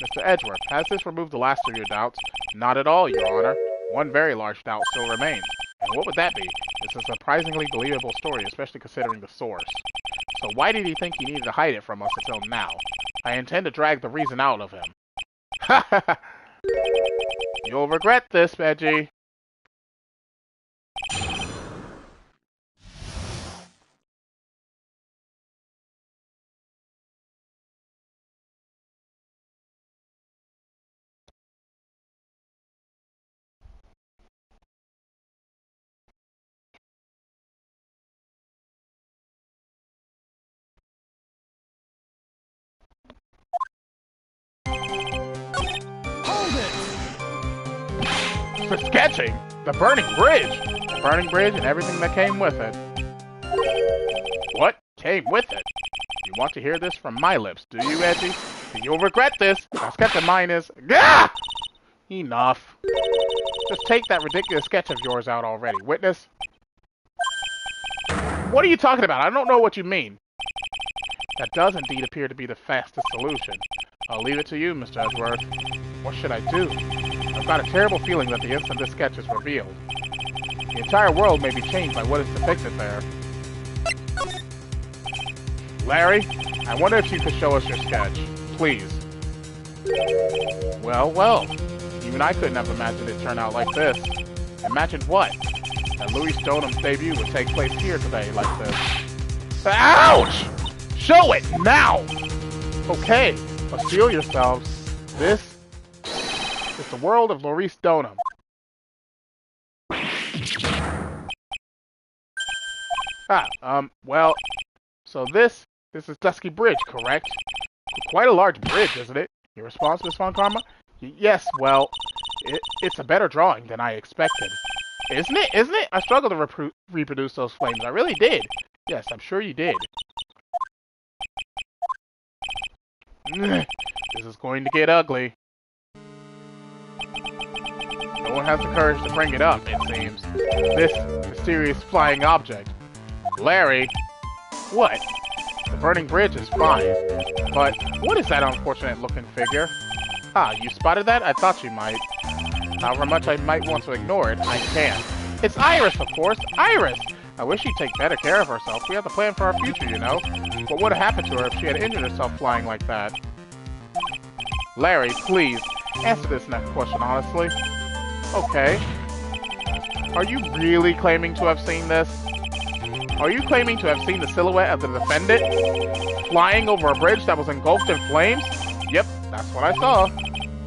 Mr. Edgeworth, has this removed the last of your doubts? Not at all, Your Honor. One very large doubt still remains. And what would that be? It's a surprisingly believable story, especially considering the source. So why did he think he needed to hide it from us until now? I intend to drag the reason out of him. Ha ha ha! You'll regret this, Veggie. For sketching? The burning bridge! The burning bridge and everything that came with it. What came with it? You want to hear this from my lips, do you, Edgy? You'll regret this. That sketch of mine is... Gah! Enough. Just take that ridiculous sketch of yours out already. Witness? What are you talking about? I don't know what you mean. That does indeed appear to be the fastest solution. I'll leave it to you, Mr. Edgeworth. What should I do? I've got a terrible feeling that the instant this sketch is revealed, the entire world may be changed by what is depicted there. Larry, I wonder if you could show us your sketch. Please. Well, well. Even I couldn't have imagined it turned out like this. Imagine what? That Louis Stonem's debut would take place here today like this. Ouch! Show it now! Okay, but steel yourselves. This is the world of Louis Stoneham. Well, so this is Dusky Bridge, correct? Quite a large bridge, isn't it? Your response, Miss Von Karma? Yes, well, it's a better drawing than I expected. Isn't it? Isn't it? I struggled to reproduce those flames. I really did. Yes, I'm sure you did. This is going to get ugly. No one has the courage to bring it up, it seems. This mysterious flying object. Larry, what? The burning bridge is fine, but what is that unfortunate looking figure? Ah, you spotted that? I thought you might. However much I might want to ignore it, I can't. It's Iris, of course! Iris! I wish she'd take better care of herself. We have to plan for our future, you know. What would have happened to her if she had injured herself flying like that? Larry, please, answer this next question honestly. Okay. Are you really claiming to have seen this? Are you claiming to have seen the silhouette of the defendant flying over a bridge that was engulfed in flames? Yep, that's what I saw.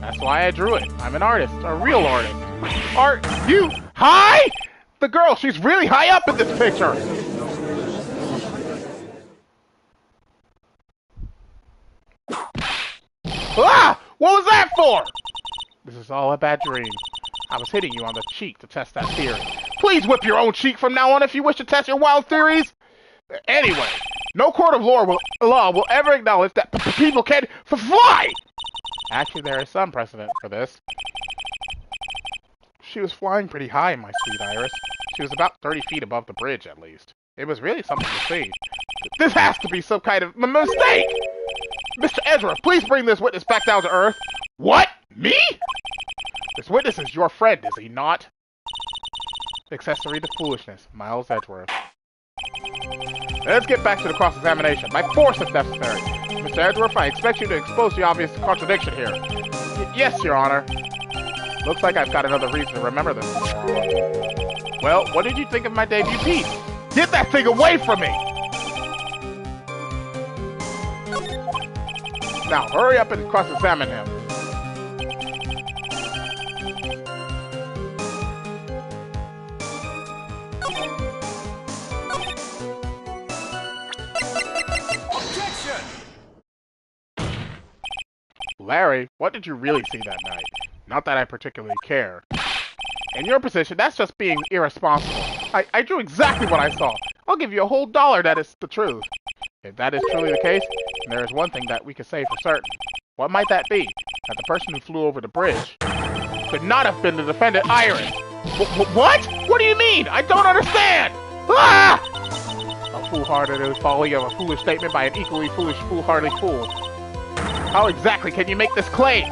That's why I drew it. I'm an artist, a real artist. Are you high? The girl, she's really high up in this picture. Ah! What was that for? This is all a bad dream. I was hitting you on the cheek to test that theory. Please whip your own cheek from now on if you wish to test your wild theories. Anyway, no court of law will ever acknowledge that people can fly! Actually, there is some precedent for this. She was flying pretty high, my sweet Iris. She was about 30 feet above the bridge, at least. It was really something to see. This has to be some kind of mistake! Mr. Ezra, please bring this witness back down to Earth. What? Me? This witness is your friend, is he not? Accessory to foolishness, Miles Edgeworth. Let's get back to the cross-examination, by force if necessary. Mr. Edgeworth, I expect you to expose the obvious contradiction here. Yes, Your Honor. Looks like I've got another reason to remember this. Well, what did you think of my debut piece? Get that thing away from me! Now, hurry up and cross-examine him. Objection! Larry, what did you really see that night? Not that I particularly care. In your position, that's just being irresponsible. I drew exactly what I saw. I'll give you a whole $1 that is the truth. If that is truly the case, then there is one thing that we can say for certain. What might that be? That the person who flew over the bridge could not have been the defendant Iris. What? What do you mean? I don't understand! Ah! A foolhardy folly of a foolish statement by an equally foolish, foolhardy fool. How exactly can you make this claim?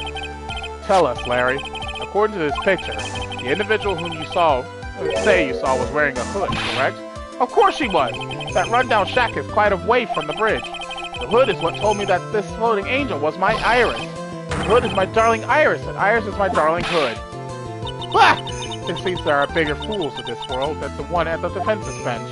Tell us, Larry. According to this picture, the individual whom you saw was wearing a hood, correct? Of course she was! That rundown shack is quite a way from the bridge. The hood is what told me that this floating angel was my Iris. The hood is my darling Iris, and Iris is my darling hood. Ah! It seems there are bigger fools in this world than the one at the defense's bench.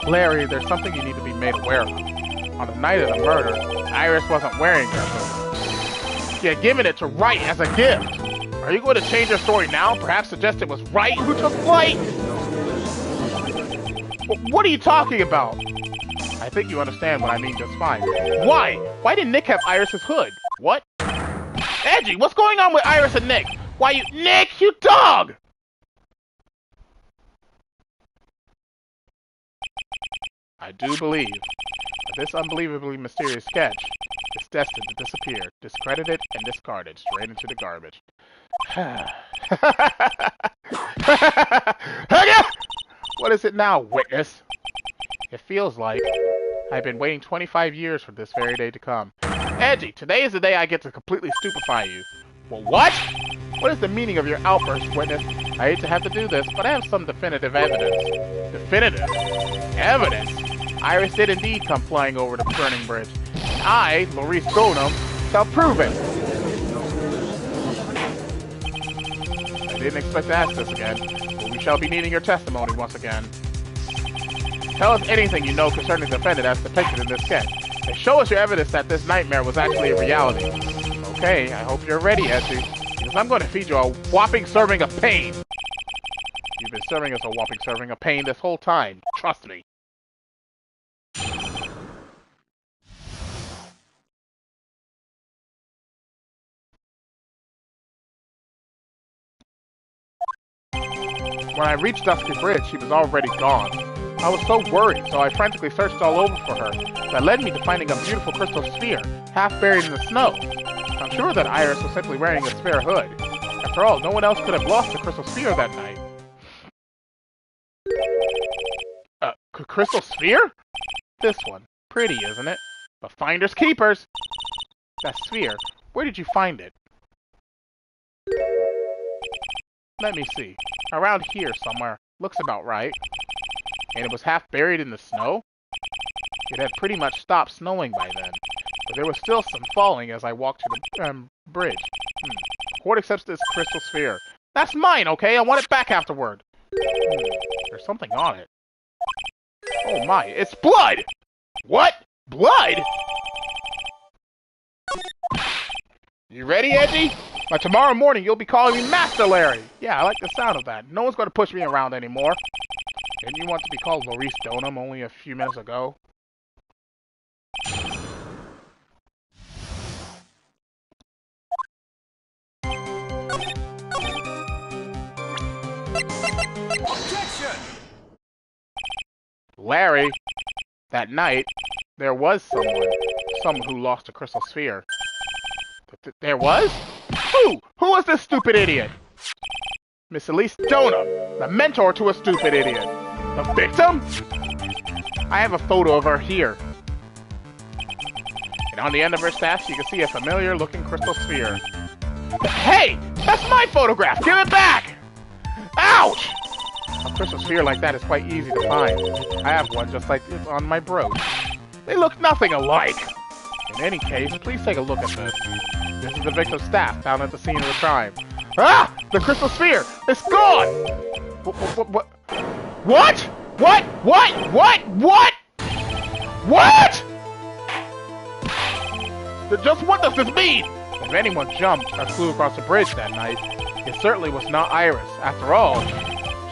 Larry, there's something you need to be made aware of. On the night of the murder, Iris wasn't wearing her hood. She had given it to Wright as a gift. Are you going to change your story now? Perhaps suggest it was Wright who took flight? What are you talking about? I think you understand what I mean just fine. Why? Why did Nick have Iris's hood? What? Edgy, what's going on with Iris and Nick? Why you... Nick, you dog! I do believe that this unbelievably mysterious sketch is destined to disappear, discredited, and discarded straight into the garbage. What is it now, witness? It feels like I've been waiting 25 years for this very day to come. Edgy, today is the day I get to completely stupefy you. Well, what? What is the meaning of your outburst, witness? I hate to have to do this, but I have some definitive evidence. Definitive? Evidence? Iris did indeed come flying over the burning bridge. And I, Maurice Gonum, shall prove it. I didn't expect to ask this again, but we shall be needing your testimony once again. Tell us anything you know concerning the defendant as depicted in this sketch, and show us your evidence that this nightmare was actually a reality. Okay, I hope you're ready, Essie, because I'm going to feed you a whopping serving of pain. You've been serving us a whopping serving of pain this whole time. Trust me. When I reached Dusky Bridge, she was already gone. I was so worried, so I frantically searched all over for her. That led me to finding a beautiful crystal sphere, half buried in the snow. I'm sure that Iris was simply wearing a spare hood. After all, no one else could have lost the crystal sphere that night. Crystal sphere? This one. Pretty, isn't it? But finders keepers! That sphere, where did you find it? Let me see. Around here somewhere. Looks about right. And it was half buried in the snow? It had pretty much stopped snowing by then. But there was still some falling as I walked to the bridge. Court accepts this crystal sphere. That's mine, okay? I want it back afterward. There's something on it. Oh my, it's blood! What? Blood? You ready, Edgy? By tomorrow morning, you'll be calling me Master Larry. Yeah, I like the sound of that. No one's going to push me around anymore. Didn't you want to be called Maurice Donum only a few minutes ago? Objection! Larry, that night, there was someone who lost a crystal sphere. There was? Who? Who was this stupid idiot? Miss Elise Donum, the mentor to a stupid idiot. The victim? I have a photo of her here. And on the end of her staff, you can see a familiar-looking crystal sphere. Hey! That's my photograph! Give it back! Ouch! A crystal sphere like that is quite easy to find. I have one just like this on my brooch. They look nothing alike. In any case, please take a look at this. This is the victim's staff found at the scene of the crime. Ah! The crystal sphere! It's gone! What? What? What? What? What? What? What? Just what does this mean? If anyone jumped or flew across the bridge that night, it certainly was not Iris. After all,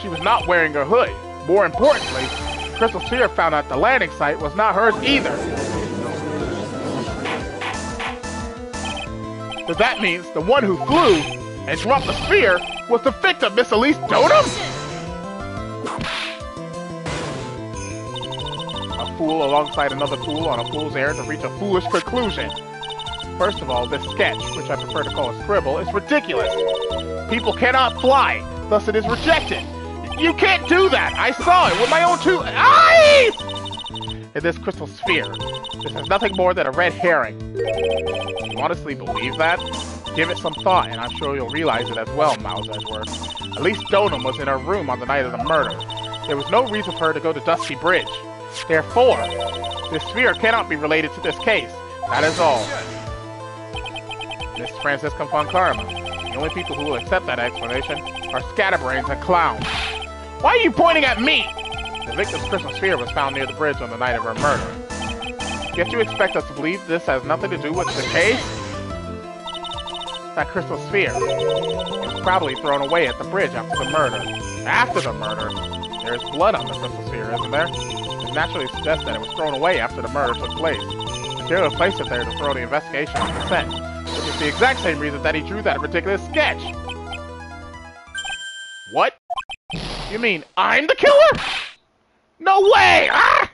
she was not wearing her hood. More importantly, the crystal sphere found at the landing site was not hers either. So that means the one who flew and dropped the sphere was the victim, Miss Elise Donum? A fool alongside another fool on a fool's errand to reach a foolish conclusion. First of all, this sketch, which I prefer to call a scribble, is ridiculous. People cannot fly, thus it is rejected. You can't do that! I saw it with my own two eyes! In this crystal sphere, this is nothing more than a red herring. You honestly believe that? Give it some thought, and I'm sure you'll realize it as well, Miles Edgeworth. Elise Donum was in her room on the night of the murder. There was no reason for her to go to Dusky Bridge. Therefore, this sphere cannot be related to this case. That is all. Miss Francisca von Karma. The only people who will accept that explanation are scatterbrains and clowns. Why are you pointing at me? The victim's crystal sphere was found near the bridge on the night of her murder. Yet you expect us to believe this has nothing to do with the case? That crystal sphere was probably thrown away at the bridge after the murder. After the murder? There is blood on the crystal sphere, isn't there? It naturally suggests that it was thrown away after the murder took place. Material placed it there to throw the investigation on the set, which is the exact same reason that he drew that ridiculous sketch. What? You mean I'm the killer? No way! Ah!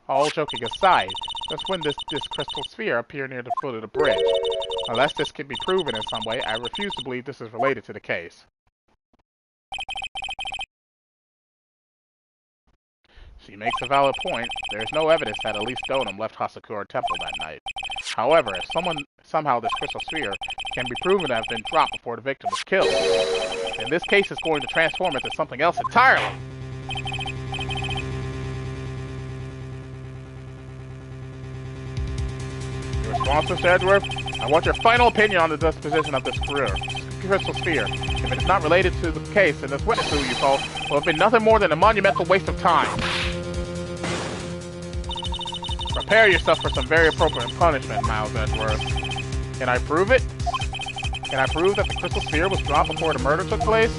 All joking aside, just when this crystal sphere appeared near the foot of the bridge. Unless this can be proven in some way, I refuse to believe this is related to the case. She makes a valid point. There is no evidence that Elise Donum left Hasakura Temple that night. However, if somehow this crystal sphere can be proven to have been dropped before the victim was killed, then this case is going to transform into something else entirely. Your response, Mr. Edgeworth? I want your final opinion on the disposition of this crystal sphere. If it is not related to the case, then this witness who you call will have been nothing more than a monumental waste of time. Prepare yourself for some very appropriate punishment, Miles Edgeworth. Can I prove it? Can I prove that the crystal sphere was dropped before the murder took place?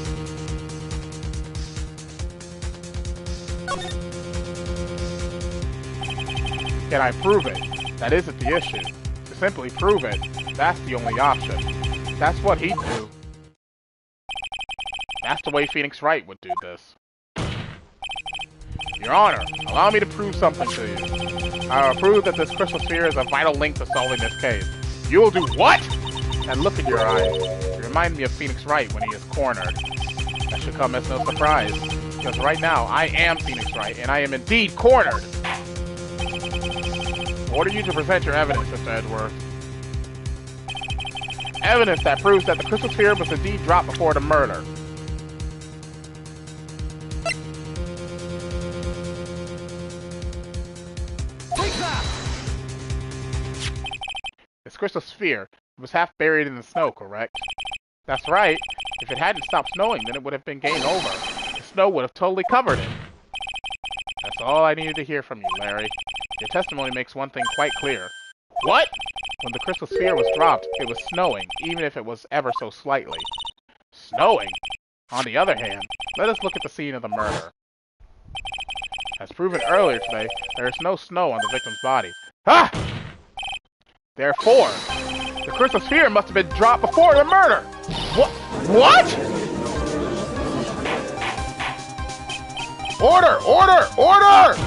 Can I prove it? That isn't the issue. To simply prove it, that's the only option. That's what he'd do. That's the way Phoenix Wright would do this. Your Honor, allow me to prove something to you. I will prove that this crystal sphere is a vital link to solving this case. You will do what? And look in your eyes. You remind me of Phoenix Wright when he is cornered. That should come as no surprise, because right now I am Phoenix Wright, and I am indeed cornered. I order you to present your evidence, Mr. Edgeworth. Evidence that proves that the crystal sphere was indeed dropped before the murder. This crystal sphere was half buried in the snow, correct? That's right. If it hadn't stopped snowing, then it would have been game over. The snow would have totally covered it. That's all I needed to hear from you, Larry. Your testimony makes one thing quite clear. What? When the crystal sphere was dropped, it was snowing, even if it was ever so slightly. Snowing? On the other hand, let us look at the scene of the murder. As proven earlier today, there is no snow on the victim's body. Ah! Therefore, the crystal sphere must have been dropped before the murder! What? Order! Order! Order!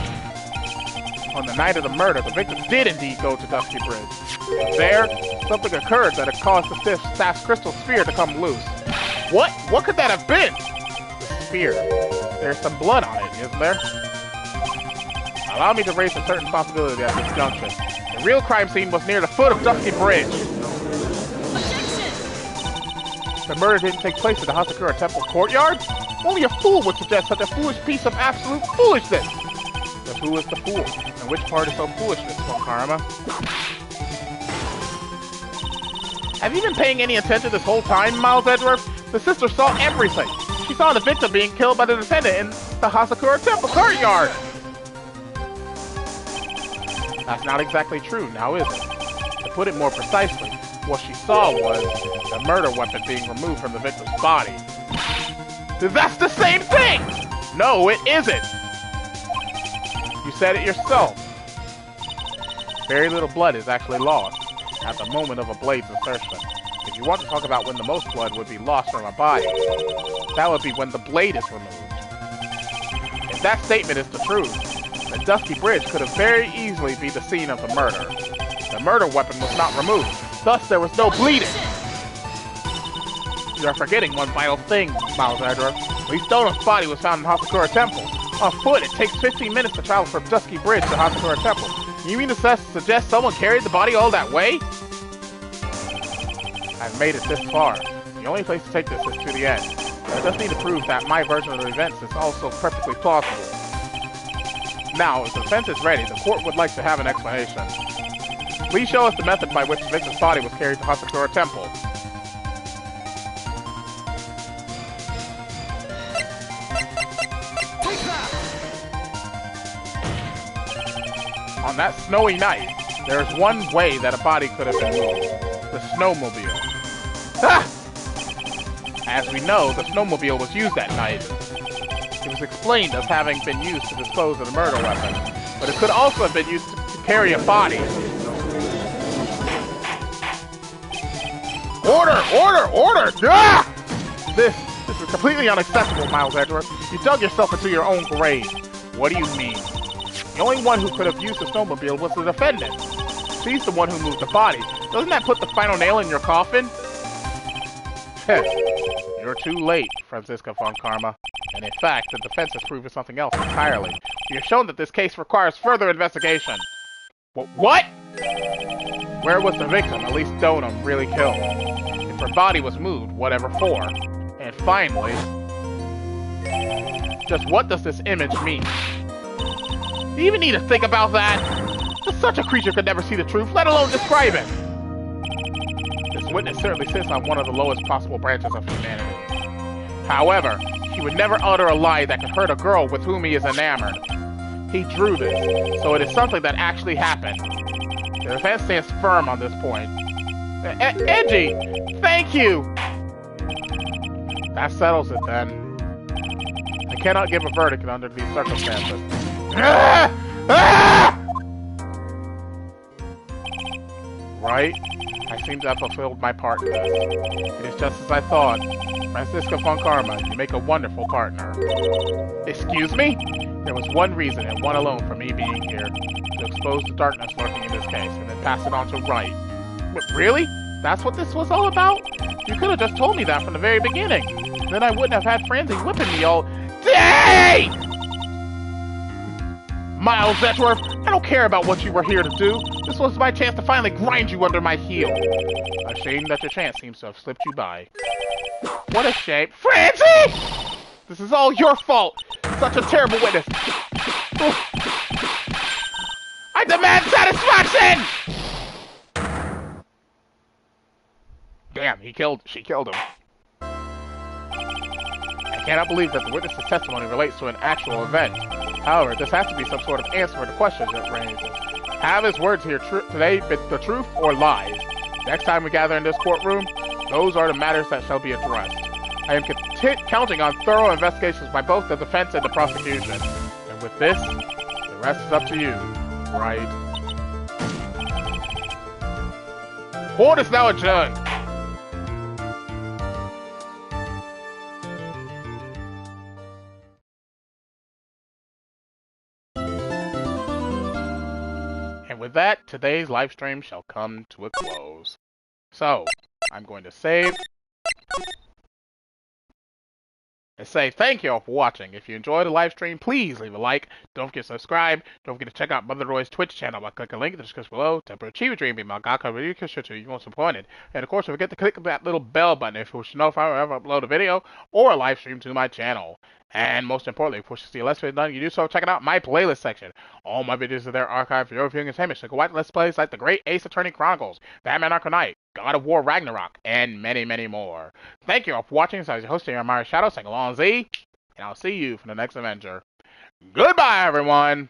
On the night of the murder, the victim did indeed go to Dusky Bridge. There, something occurred that had caused the staff's crystal sphere to come loose. What? What could that have been? The sphere. There's some blood on it, isn't there? Allow me to raise a certain possibility at this junction. The real crime scene was near the foot of Dusky Bridge. Objection! The murder didn't take place in the Hasakura Temple courtyard? Only a fool would suggest such a foolish piece of absolute foolishness! But who is the fool? And which part is so foolishness, Karama? Have you been paying any attention this whole time, Miles Edgeworth? The sister saw everything. She saw the victim being killed by the defendant in the Hasakura Temple courtyard. That's not exactly true, now is it? To put it more precisely, what she saw was the murder weapon being removed from the victim's body. That's the same thing! No, it isn't! You said it yourself. Very little blood is actually lost at the moment of a blade's insertion. If you want to talk about when the most blood would be lost from a body, that would be when the blade is removed. If that statement is the truth, the Dusky Bridge could have very easily be the scene of the murder. The murder weapon was not removed, thus there was no bleeding. You are forgetting one vital thing, Miles Edgeworth. Elise Donum's body was found in Hasakura Temple. On foot, it takes 15 minutes to travel from Dusky Bridge to Hasakura Temple. You mean to suggest someone carried the body all that way? I've made it this far. The only place to take this is to the end. I just need to prove that my version of the events is also perfectly plausible. Now, if the defense is ready, the court would like to have an explanation. Please show us the method by which the victim's body was carried to Hasakura Temple. On that snowy night, there is one way that a body could have been moved. The snowmobile. Ah! As we know, the snowmobile was used that night. It was explained as having been used to dispose of the murder weapon, but it could also have been used to carry a body. Order! Order! Order! Ah! This is completely unacceptable, Miles Edgeworth. You dug yourself into your own grave. What do you mean? The only one who could have used the snowmobile was the defendant. She's the one who moved the body. Doesn't that put the final nail in your coffin? You're too late, Franziska von Karma. And in fact, the defense has proven something else entirely. You've shown that this case requires further investigation. What? Where was the victim, at least Donum, really killed? If her body was moved, whatever for? And finally, just what does this image mean? Do you even need to think about that? Just such a creature could never see the truth, let alone describe it. This witness certainly sits on one of the lowest possible branches of humanity. However, he would never utter a lie that could hurt a girl with whom he is enamored. He drew this, so it is something that actually happened. The defense stands firm on this point. Edgy! Thank you! That settles it then. I cannot give a verdict under these circumstances. Right? I seem to have fulfilled my part in this. It is just as I thought. Franziska von Karma, you make a wonderful partner. Excuse me? There was one reason, and one alone, for me being here. To expose the darkness lurking in this case, and then pass it on to Wright. Really? That's what this was all about? You could have just told me that from the very beginning. Then I wouldn't have had Franzi whipping me all day! Miles Edgeworth, I don't care about what you were here to do. This was my chance to finally grind you under my heel. A shame that your chance seems to have slipped you by. What a shame. Franzi! This is all your fault! Such a terrible witness! I demand satisfaction! Damn, she killed him. I cannot believe that the witness's testimony relates to an actual event. However, this has to be some sort of answer to the questions it raises. Have his words here today been the truth or lies? Next time we gather in this courtroom, those are the matters that shall be addressed. I am counting on thorough investigations by both the defense and the prosecution. And with this, the rest is up to you, right? Court is now adjourned. And with that, today's live stream shall come to a close. So, I'm going to save and say thank you all for watching. If you enjoyed the live stream, please leave a like. Don't forget to subscribe. Don't forget to check out Mother-Noroi Twitch channel by clicking the link in the description below. To achieve a dream, be my God, you won't disappoint. And of course, don't forget to click that little bell button if you wish to know if I ever upload a video or a live stream to my channel. And most importantly, if you wish to see a Let's Play done, you do so check it out my playlist section. All my videos are there archived for your viewing entertainment, so go watch Let's Plays like The Great Ace Attorney Chronicles, Batman Arkham Knight, God of War Ragnarok, and many, many more. Thank you all for watching. So I was your host, TheAmariaShadow, saying along Z, and I'll see you for the next adventure. Goodbye, everyone!